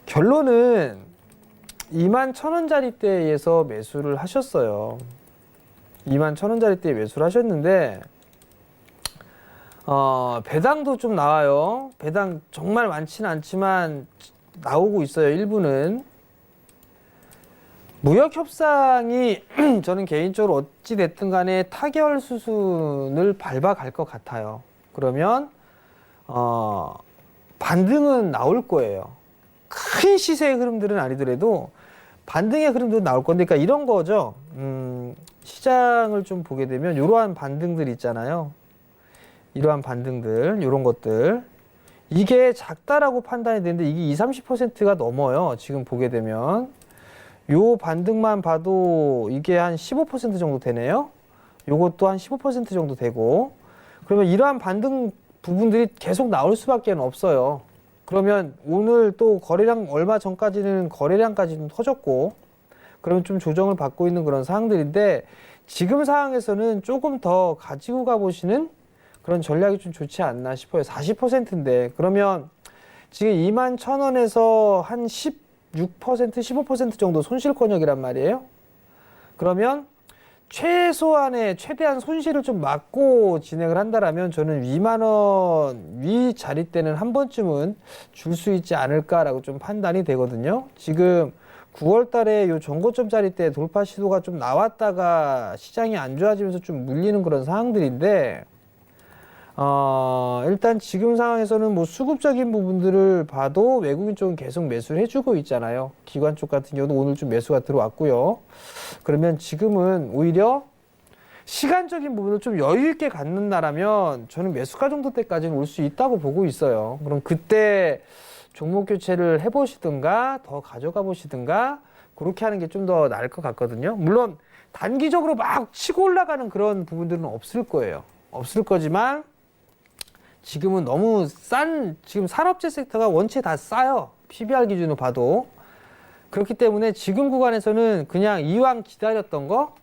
결론은 21,000원짜리대에서 매수를 하셨어요. 21,000원짜리대에 매수를 하셨는데 배당도 좀 나와요. 배당 정말 많지는 않지만 나오고 있어요. 일부는. 무역 협상이 저는 개인적으로 어찌 됐든 간에 타결 수순을 밟아갈 것 같아요. 그러면 반등은 나올 거예요. 큰 시세의 흐름들은 아니더라도 반등의 흐름도 나올 건데, 그러니까 이런 거죠. 시장을 좀 보게 되면 이러한 반등들 있잖아요. 이러한 반등들, 이런 것들. 이게 작다라고 판단이 되는데 이게 20-30%가 넘어요. 지금 보게 되면. 요 반등만 봐도 이게 한 15% 정도 되네요. 요것도 한 15% 정도 되고. 그러면 이러한 반등 부분들이 계속 나올 수밖에 없어요. 그러면 오늘 또 거래량 얼마 전까지는 거래량까지 좀 터졌고, 그러면 좀 조정을 받고 있는 그런 상황들인데 지금 상황에서는 조금 더 가지고 가보시는 그런 전략이 좀 좋지 않나 싶어요. 40%인데 그러면 지금 21,000원에서 한 16%, 15% 정도 손실권역이란 말이에요. 그러면 최소한의 최대한 손실을 좀 막고 진행을 한다라면 저는 2만원 위 자리대는 한 번쯤은 줄 수 있지 않을까라고 좀 판단이 되거든요. 지금 9월 달에 요 전고점 자리대 돌파 시도가 좀 나왔다가 시장이 안 좋아지면서 좀 물리는 그런 상황들인데, 일단 지금 상황에서는 뭐 수급적인 부분들을 봐도 외국인 쪽은 계속 매수를 해주고 있잖아요. 기관 쪽 같은 경우도 오늘 좀 매수가 들어왔고요. 그러면 지금은 오히려 시간적인 부분을 좀 여유 있게 갖는다라면 저는 매수가 정도 때까지는 올 수 있다고 보고 있어요. 그럼 그때 종목 교체를 해보시든가 더 가져가 보시든가 그렇게 하는 게 좀 더 나을 것 같거든요. 물론 단기적으로 막 치고 올라가는 그런 부분들은 없을 거예요. 없을 거지만 지금은 너무 지금 산업재 섹터가 원체 다 싸요. PBR 기준으로 봐도. 그렇기 때문에 지금 구간에서는 그냥 이왕 기다렸던 거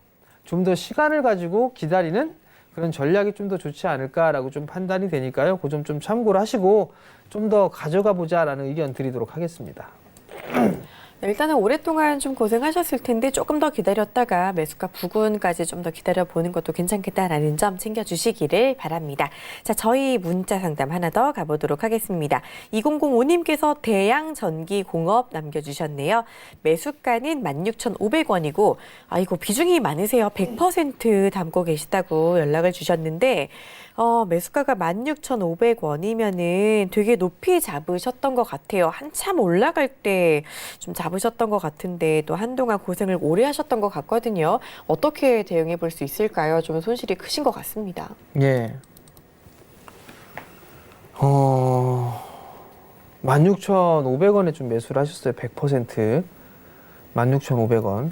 좀 더 시간을 가지고 기다리는 그런 전략이 좀 더 좋지 않을까라고 좀 판단이 되니까요. 그 점 좀 참고를 하시고 좀 더 가져가 보자라는 의견 드리도록 하겠습니다. 네, 일단은 오랫동안 좀 고생하셨을 텐데 조금 더 기다렸다가 매수가 부근까지 좀 더 기다려보는 것도 괜찮겠다라는 점 챙겨주시기를 바랍니다. 자, 저희 문자 상담 하나 더 가보도록 하겠습니다. 2005님께서 대양전기공업 남겨주셨네요. 매수가는 16,500원이고 아이고 비중이 많으세요. 100% 담고 계시다고 연락을 주셨는데 매수가가 16,500원이면은 되게 높이 잡으셨던 것 같아요. 한참 올라갈 때 좀 잡으셨던 것 같은데 또 한동안 고생을 오래 하셨던 것 같거든요. 어떻게 대응해 볼 수 있을까요? 좀 손실이 크신 것 같습니다. 예. 16,500원에 좀 매수를 하셨어요. 100%. 16,500원.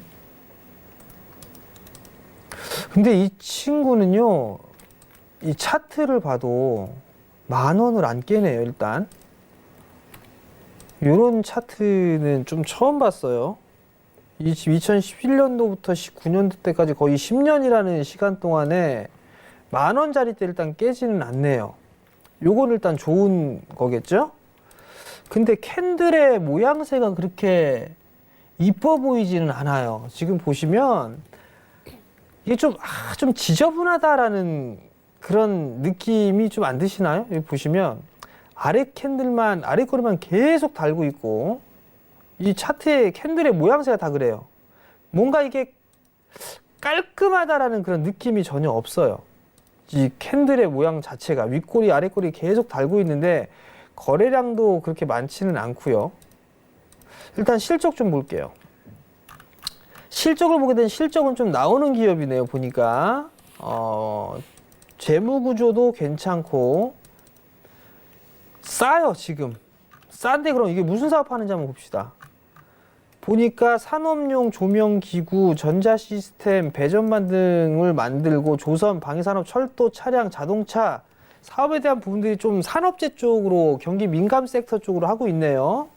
근데 이 친구는요, 이 차트를 봐도 10,000원을 안 깨네요, 일단. 요런 차트는 좀 처음 봤어요. 2011년도부터 19년도 때까지 거의 10년이라는 시간 동안에 10,000원짜리 때 일단 깨지는 않네요. 요건 일단 좋은 거겠죠? 근데 캔들의 모양새가 그렇게 이뻐 보이지는 않아요. 지금 보시면 이게 좀 지저분하다라는 그런 느낌이 좀 안 드시나요? 여기 보시면 아래 거리만 계속 달고 있고 이 차트의 캔들의 모양새가 다 그래요. 뭔가 이게 깔끔하다라는 그런 느낌이 전혀 없어요. 이 캔들의 모양 자체가 윗꼬리 아랫꼬리 계속 달고 있는데 거래량도 그렇게 많지는 않고요. 일단 실적 좀 볼게요. 실적을 보게 되면 실적은 좀 나오는 기업이네요. 보니까 재무 구조도 괜찮고 싸요. 지금 싼데 그럼 이게 무슨 사업하는지 한번 봅시다. 보니까 산업용 조명기구, 전자시스템, 배전반 등을 만들고 조선, 방위산업, 철도, 차량, 자동차 사업에 대한 부분들이 좀 산업재 쪽으로 경기 민감 섹터 쪽으로 하고 있네요.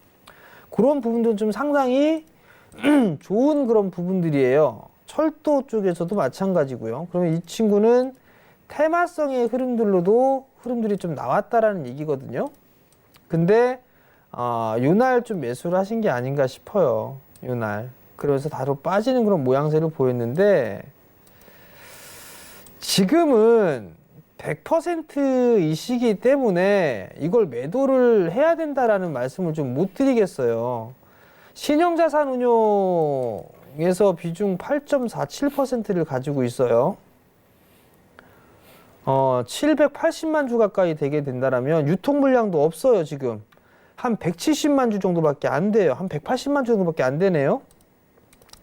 그런 부분들은 좀 상당히 좋은 그런 부분들이에요. 철도 쪽에서도 마찬가지고요. 그러면 이 친구는 테마성의 흐름들로도 흐름들이 좀 나왔다라는 얘기거든요. 근데 요날 좀 매수를 하신 게 아닌가 싶어요. 요날. 그래서 다로 빠지는 그런 모양새를 보였는데 지금은 100%이시기 때문에 이걸 매도를 해야 된다라는 말씀을 좀 못 드리겠어요. 신용자산운용에서 비중 8.47%를 가지고 있어요. 780만 주 가까이 되게 된다라면 유통 물량도 없어요. 지금 한 170만 주 정도밖에 안 돼요. 한 180만 주 정도밖에 안 되네요.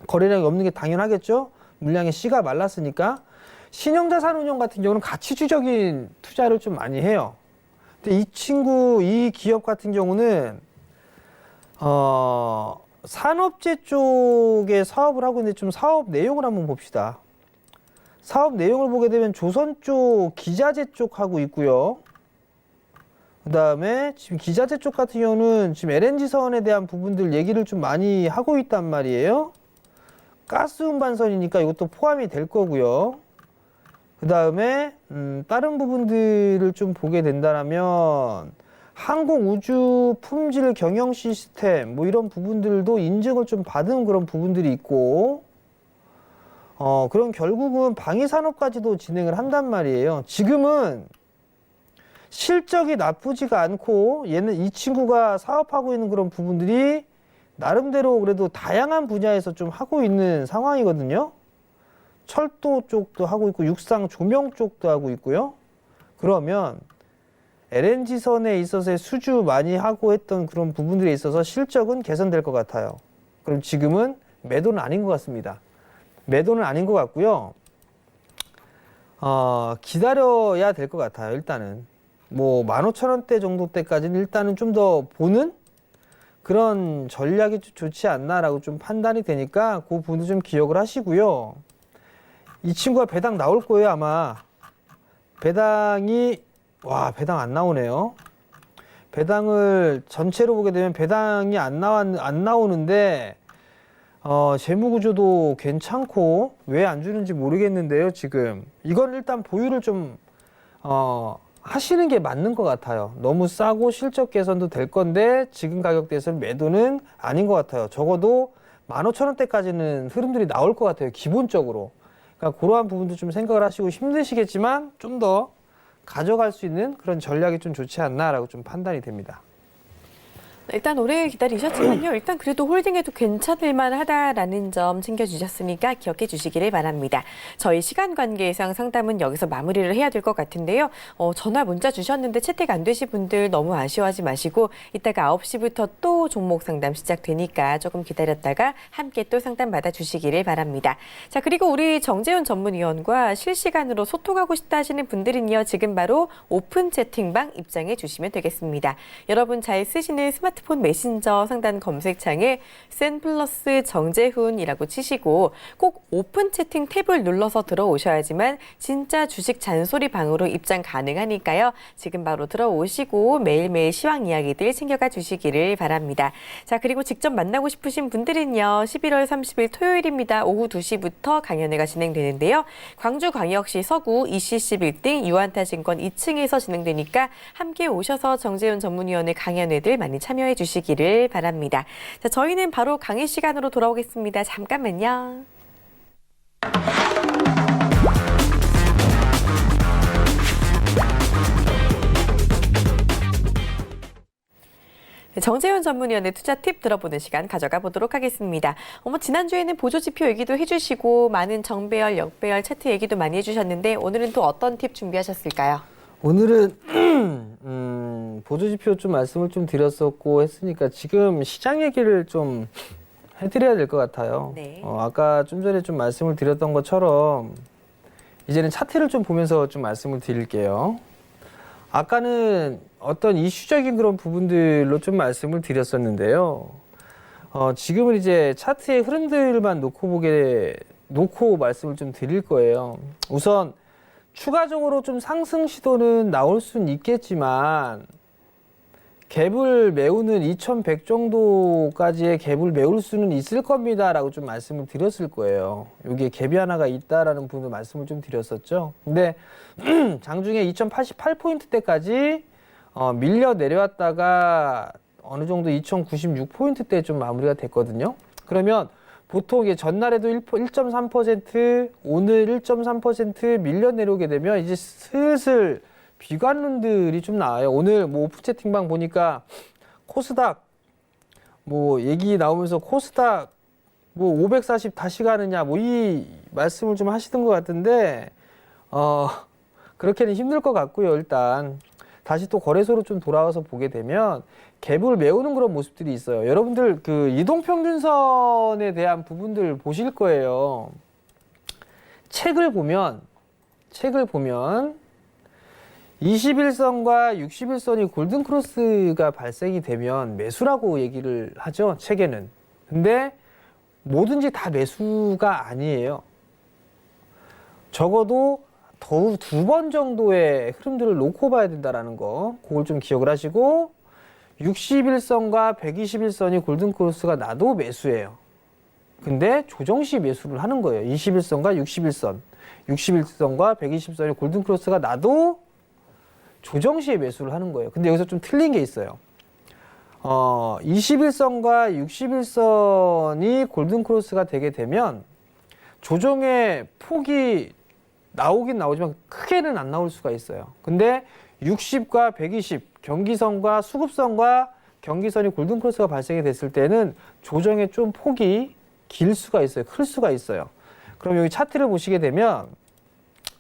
거래량이 없는 게 당연하겠죠. 물량의 씨가 말랐으니까. 신용자산운용 같은 경우는 가치주적인 투자를 좀 많이 해요. 근데 이 기업 같은 경우는 산업재 쪽에 사업을 하고 있는데 좀 사업 내용을 한번 봅시다. 사업 내용을 보게 되면 조선 쪽 기자재 쪽 하고 있고요. 그 다음에 지금 기자재 쪽 같은 경우는 지금 LNG선에 대한 부분들 얘기를 좀 많이 하고 있단 말이에요. 가스 운반선이니까 이것도 포함이 될 거고요. 그 다음에 다른 부분들을 좀 보게 된다면 항공 우주 품질 경영 시스템 뭐 이런 부분들도 인증을 좀 받은 그런 부분들이 있고 그럼 결국은 방위산업까지도 진행을 한단 말이에요. 지금은 실적이 나쁘지가 않고 이 친구가 사업하고 있는 그런 부분들이 나름대로 그래도 다양한 분야에서 좀 하고 있는 상황이거든요. 철도 쪽도 하고 있고 육상 조명 쪽도 하고 있고요. 그러면 LNG선에 있어서의 수주 많이 하고 했던 그런 부분들에 있어서 실적은 개선될 것 같아요. 그럼 지금은 매도는 아닌 것 같습니다. 매도는 아닌 것 같고요. 기다려야 될 것 같아요. 일단은 뭐 15,000원대 정도 때까지는 일단은 좀 더 보는 그런 전략이 좋지 않나라고 좀 판단이 되니까 그 부분도 좀 기억을 하시고요. 이 친구가 배당 나올 거예요. 아마 배당이 배당 안 나오네요. 배당을 전체로 보게 되면 배당이 안 나오는데 재무 구조도 괜찮고 왜 안 주는지 모르겠는데요. 지금 이건 일단 보유를 좀 하시는 게 맞는 것 같아요. 너무 싸고 실적 개선도 될 건데 지금 가격대에서는 매도는 아닌 것 같아요. 적어도 15,000원대까지는 흐름들이 나올 것 같아요. 기본적으로. 그러니까 그러한 부분도 좀 생각을 하시고 힘드시겠지만 좀 더 가져갈 수 있는 그런 전략이 좀 좋지 않나라고 좀 판단이 됩니다. 일단 오래 기다리셨지만요. 일단 그래도 홀딩해도 괜찮을 만하다라는 점 챙겨주셨으니까 기억해 주시기를 바랍니다. 저희 시간 관계상 상담은 여기서 마무리를 해야 될 것 같은데요. 전화 문자 주셨는데 채택 안 되신 분들 너무 아쉬워하지 마시고 이따가 9시부터 또 종목 상담 시작되니까 조금 기다렸다가 함께 또 상담 받아주시기를 바랍니다. 자, 그리고 우리 정재훈 전문위원과 실시간으로 소통하고 싶다 하시는 분들은요. 지금 바로 오픈 채팅방 입장해 주시면 되겠습니다. 여러분 잘 쓰시는 스마트폰 메신저 상단 검색창에 센플러스 정재훈이라고 치시고 꼭 오픈 채팅 탭을 눌러서 들어오셔야지만 진짜 주식 잔소리 방으로 입장 가능하니까요. 지금 바로 들어오시고 매일매일 시황 이야기들 챙겨가 주시기를 바랍니다. 자, 그리고 직접 만나고 싶으신 분들은요. 11월 30일 토요일입니다. 오후 2시부터 강연회가 진행되는데요. 광주광역시 서구 ECC 빌딩 유한타증권 2층에서 진행되니까 함께 오셔서 정재훈 전문위원의 강연회들 많이 참여해 주시기를 바랍니다. 자, 저희는 바로 강의 시간으로 돌아오겠습니다. 잠깐만요. 정재훈 전문위원의 투자 팁 들어보는 시간 가져가 보도록 하겠습니다. 지난주에는 보조지표 얘기도 해주시고 많은 정배열, 역배열 차트 얘기도 많이 해주셨는데 오늘은 또 어떤 팁 준비하셨을까요? 오늘은 보조지표 좀 말씀을 좀 드렸었고 했으니까 지금 시장 얘기를 좀 해드려야 될 것 같아요. 네. 아까 좀 전에 좀 말씀을 드렸던 것처럼 이제는 차트를 좀 보면서 좀 말씀을 드릴게요. 아까는 어떤 이슈적인 그런 부분들로 좀 말씀을 드렸었는데요. 지금은 이제 차트의 흐름들만 놓고 말씀을 좀 드릴 거예요. 우선 추가적으로 좀 상승 시도는 나올 수는 있겠지만 갭을 메우는 2100 정도까지의 갭을 메울 수는 있을 겁니다 라고 좀 말씀을 드렸을 거예요. 여기에 갭이 하나가 있다라는 부분을 말씀을 좀 드렸었죠. 근데 장중에 2088포인트대까지 밀려 내려왔다가 어느 정도 2096포인트대 좀 마무리가 됐거든요. 그러면 보통 이게 전날에도 1.3%, 오늘 1.3% 밀려 내려오게 되면 이제 슬슬 비관론들이 좀 나와요. 오늘 뭐 오프 채팅방 보니까 코스닥 뭐 얘기 나오면서 코스닥 뭐 540 다시 가느냐 뭐 이 말씀을 좀 하시던 것 같은데 그렇게는 힘들 것 같고요. 일단 다시 또 거래소로 좀 돌아와서 보게 되면 갭을 메우는 그런 모습들이 있어요. 여러분들 그 이동평균선에 대한 부분들 보실 거예요. 책을 보면 21선과 61선이 골든크로스가 발생이 되면 매수라고 얘기를 하죠. 책에는. 근데 뭐든지 다 매수가 아니에요. 적어도 두 번 정도의 흐름들을 놓고 봐야 된다는 거. 그걸 좀 기억을 하시고 61선과 121선이 골든크로스가 나도 매수예요. 근데 조정시 매수를 하는 거예요. 21선과 61선. 61선과 120선이 골든크로스가 나도 조정시에 매수를 하는 거예요. 근데 여기서 좀 틀린 게 있어요. 21선과 61선이 골든크로스가 되게 되면 조정의 폭이 나오긴 나오지만 크게는 안 나올 수가 있어요. 근데 60과 120, 경기선과 수급선과 경기선이 골든크로스가 발생이 됐을 때는 조정의 좀 폭이 길 수가 있어요. 클 수가 있어요. 그럼 여기 차트를 보시게 되면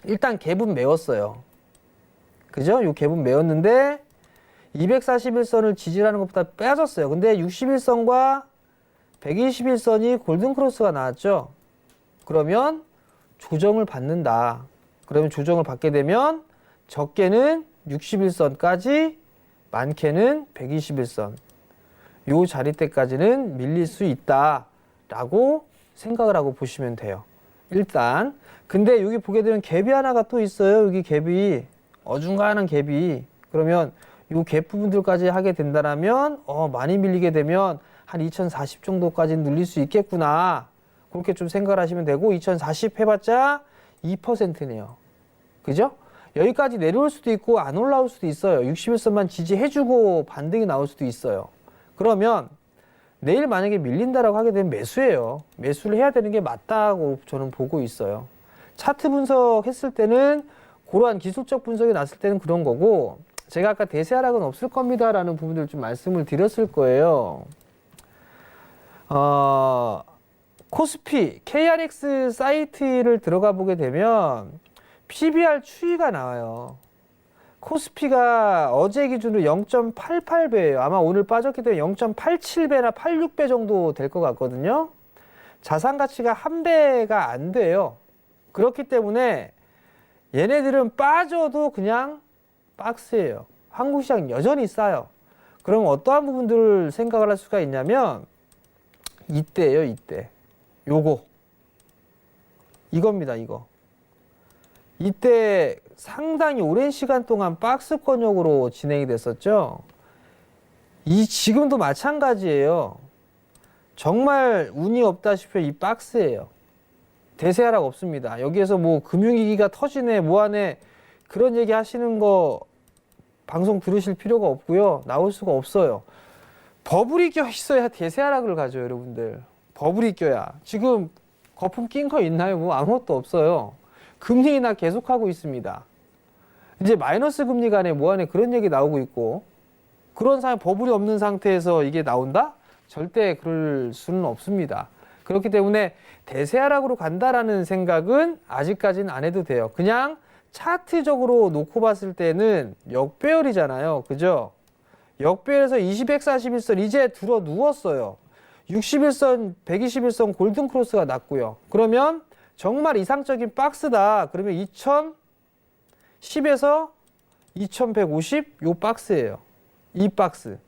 일단 갭은 메웠어요. 그죠? 요 갭은 메웠는데 241선을 지지하는 것보다 빠졌어요. 근데 61선과 121선이 골든크로스가 나왔죠. 그러면 조정을 받는다. 그러면 조정을 받게 되면 적게는 61선까지 많게는 121선 요 자리대까지는 밀릴 수 있다라고 생각을 하고 보시면 돼요. 일단 근데 여기 보게 되면 갭이 하나가 또 있어요. 여기 갭이 어중간한 갭이 그러면 요 갭 부분들까지 하게 된다라면 많이 밀리게 되면 한 2040 정도까지 눌릴 수 있겠구나. 그렇게 좀 생각을 하시면 되고 2040 해봤자 2%네요. 그죠? 여기까지 내려올 수도 있고 안 올라올 수도 있어요. 61선만 지지해주고 반등이 나올 수도 있어요. 그러면 내일 만약에 밀린다라고 하게 되면 매수예요. 매수를 해야 되는 게 맞다고 저는 보고 있어요. 차트 분석했을 때는 그러한 기술적 분석이 났을 때는 그런 거고 제가 아까 대세 하락은 없을 겁니다 라는 부분들 좀 말씀을 드렸을 거예요. 코스피, KRX 사이트를 들어가 보게 되면 PBR 추이가 나와요. 코스피가 어제 기준으로 0.88배예요. 아마 오늘 빠졌기 때문에 0.87배나 86배 정도 될 것 같거든요. 자산 가치가 1배가 안 돼요. 그렇기 때문에 얘네들은 빠져도 그냥 박스예요. 한국 시장 여전히 싸요. 그럼 어떠한 부분들을 생각을 할 수가 있냐면 이때예요, 이때. 요거. 이겁니다, 이거. 이때 상당히 오랜 시간 동안 박스권역으로 진행이 됐었죠. 지금도 마찬가지예요. 정말 운이 없다시피 이 박스예요. 대세 하락 없습니다. 여기에서 뭐 금융위기가 터지네 뭐하네 그런 얘기 하시는 거 방송 들으실 필요가 없고요. 나올 수가 없어요. 버블이 껴 있어야 대세 하락을 가죠, 여러분들. 버블이 껴야. 지금 거품 낀 거 있나요? 뭐 아무것도 없어요. 금리 인하 계속하고 있습니다. 이제 마이너스 금리 간에 뭐하네 그런 얘기 나오고 있고 그런 상황 버블이 없는 상태에서 이게 나온다? 절대 그럴 수는 없습니다. 그렇기 때문에 대세 하락으로 간다라는 생각은 아직까지는 안 해도 돼요. 그냥 차트적으로 놓고 봤을 때는 역배열이잖아요. 그죠? 역배열에서 241선 이제 들어 누웠어요. 61선, 121선 골든 크로스가 났고요. 그러면 정말 이상적인 박스다. 그러면 2010에서 2150 요 박스예요. 이 박스.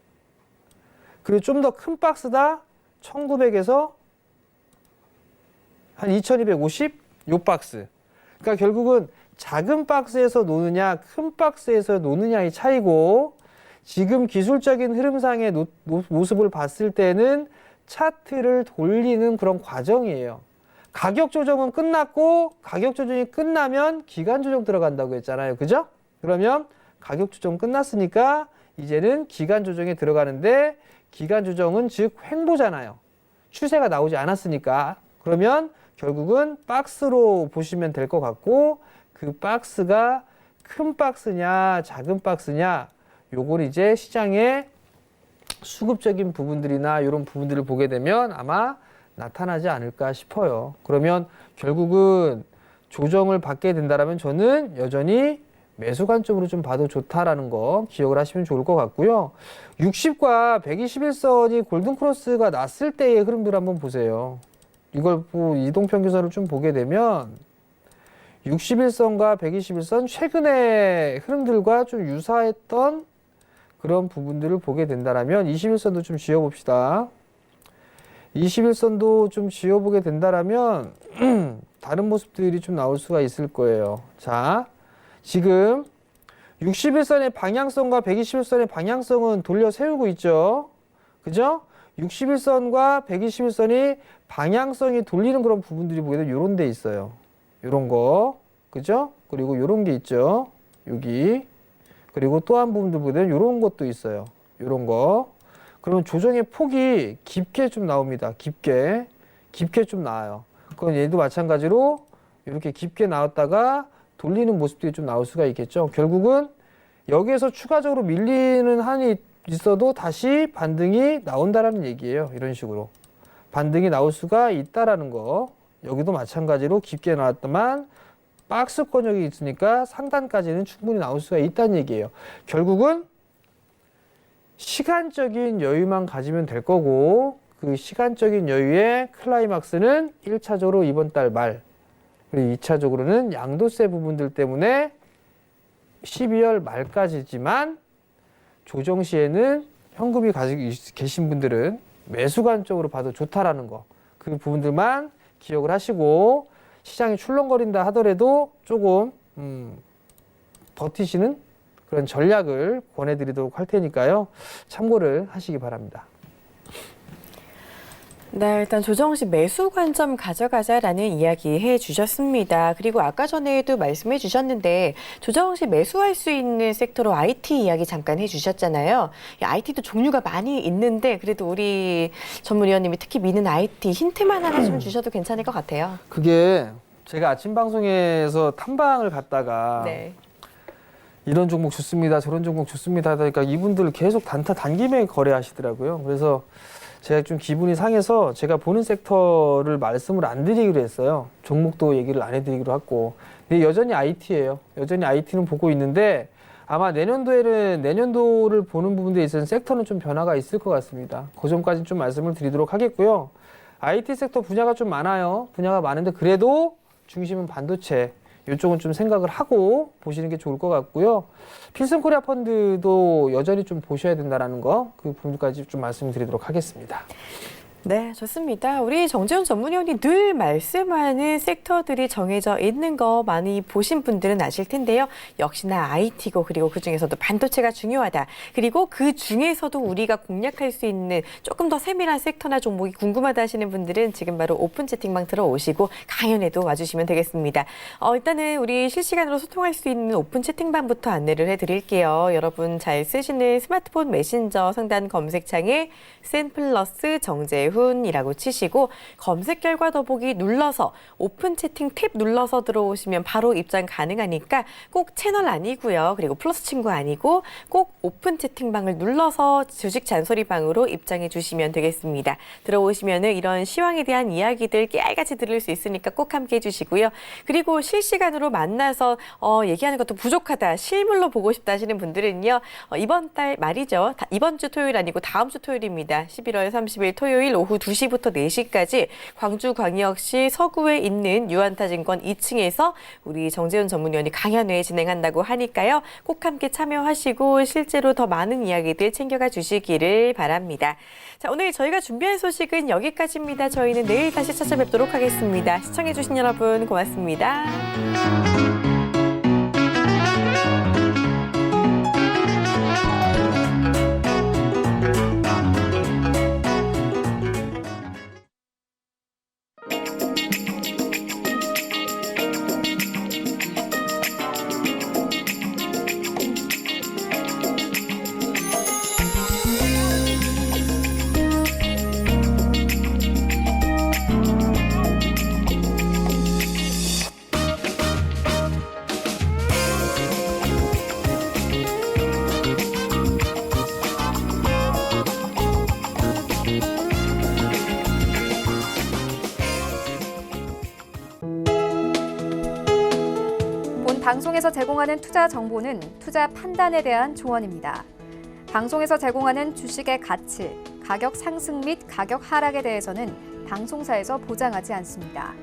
그리고 좀 더 큰 박스다. 1900에서 한 2250 요 박스. 그러니까 결국은 작은 박스에서 노느냐 큰 박스에서 노느냐의 차이고, 지금 기술적인 흐름상의 모습을 봤을 때는 차트를 돌리는 그런 과정이에요. 가격 조정은 끝났고, 가격 조정이 끝나면 기간 조정 들어간다고 했잖아요. 그죠? 그러면 가격 조정 끝났으니까 이제는 기간 조정에 들어가는데, 기간 조정은 즉 횡보잖아요. 추세가 나오지 않았으니까. 그러면 결국은 박스로 보시면 될 것 같고, 그 박스가 큰 박스냐 작은 박스냐, 요걸 이제 시장의 수급적인 부분들이나 이런 부분들을 보게 되면 아마 나타나지 않을까 싶어요. 그러면 결국은 조정을 받게 된다면 저는 여전히 매수 관점으로 좀 봐도 좋다라는 거 기억을 하시면 좋을 것 같고요. 60과 121선이 골든크로스가 났을 때의 흐름들 한번 보세요. 이걸 이동평균선을 좀 보게 되면 61선과 121선 최근의 흐름들과 좀 유사했던 그런 부분들을 보게 된다면 21선도 좀 지어봅시다. 21선도 좀 지어보게 된다면 다른 모습들이 좀 나올 수가 있을 거예요. 자, 지금 61선의 방향성과 121선의 방향성은 돌려 세우고 있죠. 그죠? 61선과 121선이 방향성이 돌리는 그런 부분들이 보게 되면 요런 데 있어요. 요런 거. 그죠? 그리고 요런 게 있죠. 여기. 그리고 또 한 부분들 보게 되면 요런 것도 있어요. 요런 거. 그러면 조정의 폭이 깊게 좀 나옵니다. 깊게 좀 나와요. 그건 얘도 마찬가지로 이렇게 깊게 나왔다가 돌리는 모습들이 좀 나올 수가 있겠죠. 결국은 여기에서 추가적으로 밀리는 한이 있어도 다시 반등이 나온다라는 얘기예요. 이런 식으로 반등이 나올 수가 있다라는 거. 여기도 마찬가지로 깊게 나왔다만 박스권역이 있으니까 상단까지는 충분히 나올 수가 있다는 얘기예요. 결국은 시간적인 여유만 가지면 될 거고, 그 시간적인 여유의 클라이막스는 1차적으로 이번 달 말, 그리고 2차적으로는 양도세 부분들 때문에 12월 말까지지만, 조정 시에는 현금이 가지고 계신 분들은 매수 관점으로 봐도 좋다라는 거, 그 부분들만 기억을 하시고, 시장이 출렁거린다 하더라도 조금 버티시는 그런 전략을 권해드리도록 할 테니까요. 참고를 하시기 바랍니다. 네, 일단 조정 시 매수 관점 가져가자라는 이야기 해주셨습니다. 그리고 아까 전에도 말씀해 주셨는데 조정 시 매수할 수 있는 섹터로 IT 이야기 잠깐 해주셨잖아요. IT도 종류가 많이 있는데 그래도 우리 전문위원님이 특히 미는 IT 힌트만 하나 좀 주셔도 괜찮을 것 같아요. 그게 제가 아침 방송에서 탐방을 갔다가 네. 이런 종목 좋습니다, 저런 종목 좋습니다 하니까 이분들 계속 단기매 거래하시더라고요. 그래서 제가 좀 기분이 상해서 제가 보는 섹터를 말씀을 안 드리기로 했어요. 종목도 얘기를 안 해드리기로 했고. 근데 여전히 IT예요. 여전히 IT는 보고 있는데 아마 내년도를 보는 부분들에 있어서 섹터는 좀 변화가 있을 것 같습니다. 그 점까지는 좀 말씀을 드리도록 하겠고요. IT 섹터 분야가 좀 많아요. 분야가 많은데 그래도 중심은 반도체. 이쪽은 좀 생각을 하고 보시는 게 좋을 것 같고요. 필승 코리아 펀드도 여전히 좀 보셔야 된다는 거, 그 부분까지 좀 말씀드리도록 하겠습니다. 네, 좋습니다. 우리 정재훈 전문위원이 늘 말씀하는 섹터들이 정해져 있는 거 많이 보신 분들은 아실 텐데요. 역시나 IT고 그리고 그중에서도 반도체가 중요하다. 그리고 그 중에서도 우리가 공략할 수 있는 조금 더 세밀한 섹터나 종목이 궁금하다 하시는 분들은 지금 바로 오픈 채팅방 들어오시고 강연에도 와주시면 되겠습니다. 일단은 우리 실시간으로 소통할 수 있는 오픈 채팅방부터 안내를 해드릴게요. 여러분 잘 쓰시는 스마트폰 메신저 상단 검색창에 센플러스 정재훈이라고 치시고 검색 결과 더보기 눌러서 오픈 채팅 탭 눌러서 들어오시면 바로 입장 가능하니까 꼭 채널 아니고요. 그리고 플러스 친구 아니고 꼭 오픈 채팅방을 눌러서 주식 잔소리방으로 입장해 주시면 되겠습니다. 들어오시면은 이런 시황에 대한 이야기들 깨알같이 들을 수 있으니까 꼭 함께 해주시고요. 그리고 실시간으로 만나서 얘기하는 것도 부족하다, 실물로 보고 싶다 하시는 분들은요. 이번 달 말이죠. 이번 주 토요일 아니고 다음 주 토요일입니다. 11월 30일 토요일 오후 2시부터 4시까지 광주광역시 서구에 있는 유안타증권 2층에서 우리 정재훈 전문위원이 강연회 진행한다고 하니까요. 꼭 함께 참여하시고 실제로 더 많은 이야기들 챙겨가 주시기를 바랍니다. 자, 오늘 저희가 준비한 소식은 여기까지입니다. 저희는 내일 다시 찾아뵙도록 하겠습니다. 시청해주신 여러분 고맙습니다. 본 방송에서 제공하는 투자 정보는 투자 판단에 대한 조언입니다. 방송에서 제공하는 주식의 가치, 가격 상승 및 가격 하락에 대해서는 방송사에서 보장하지 않습니다.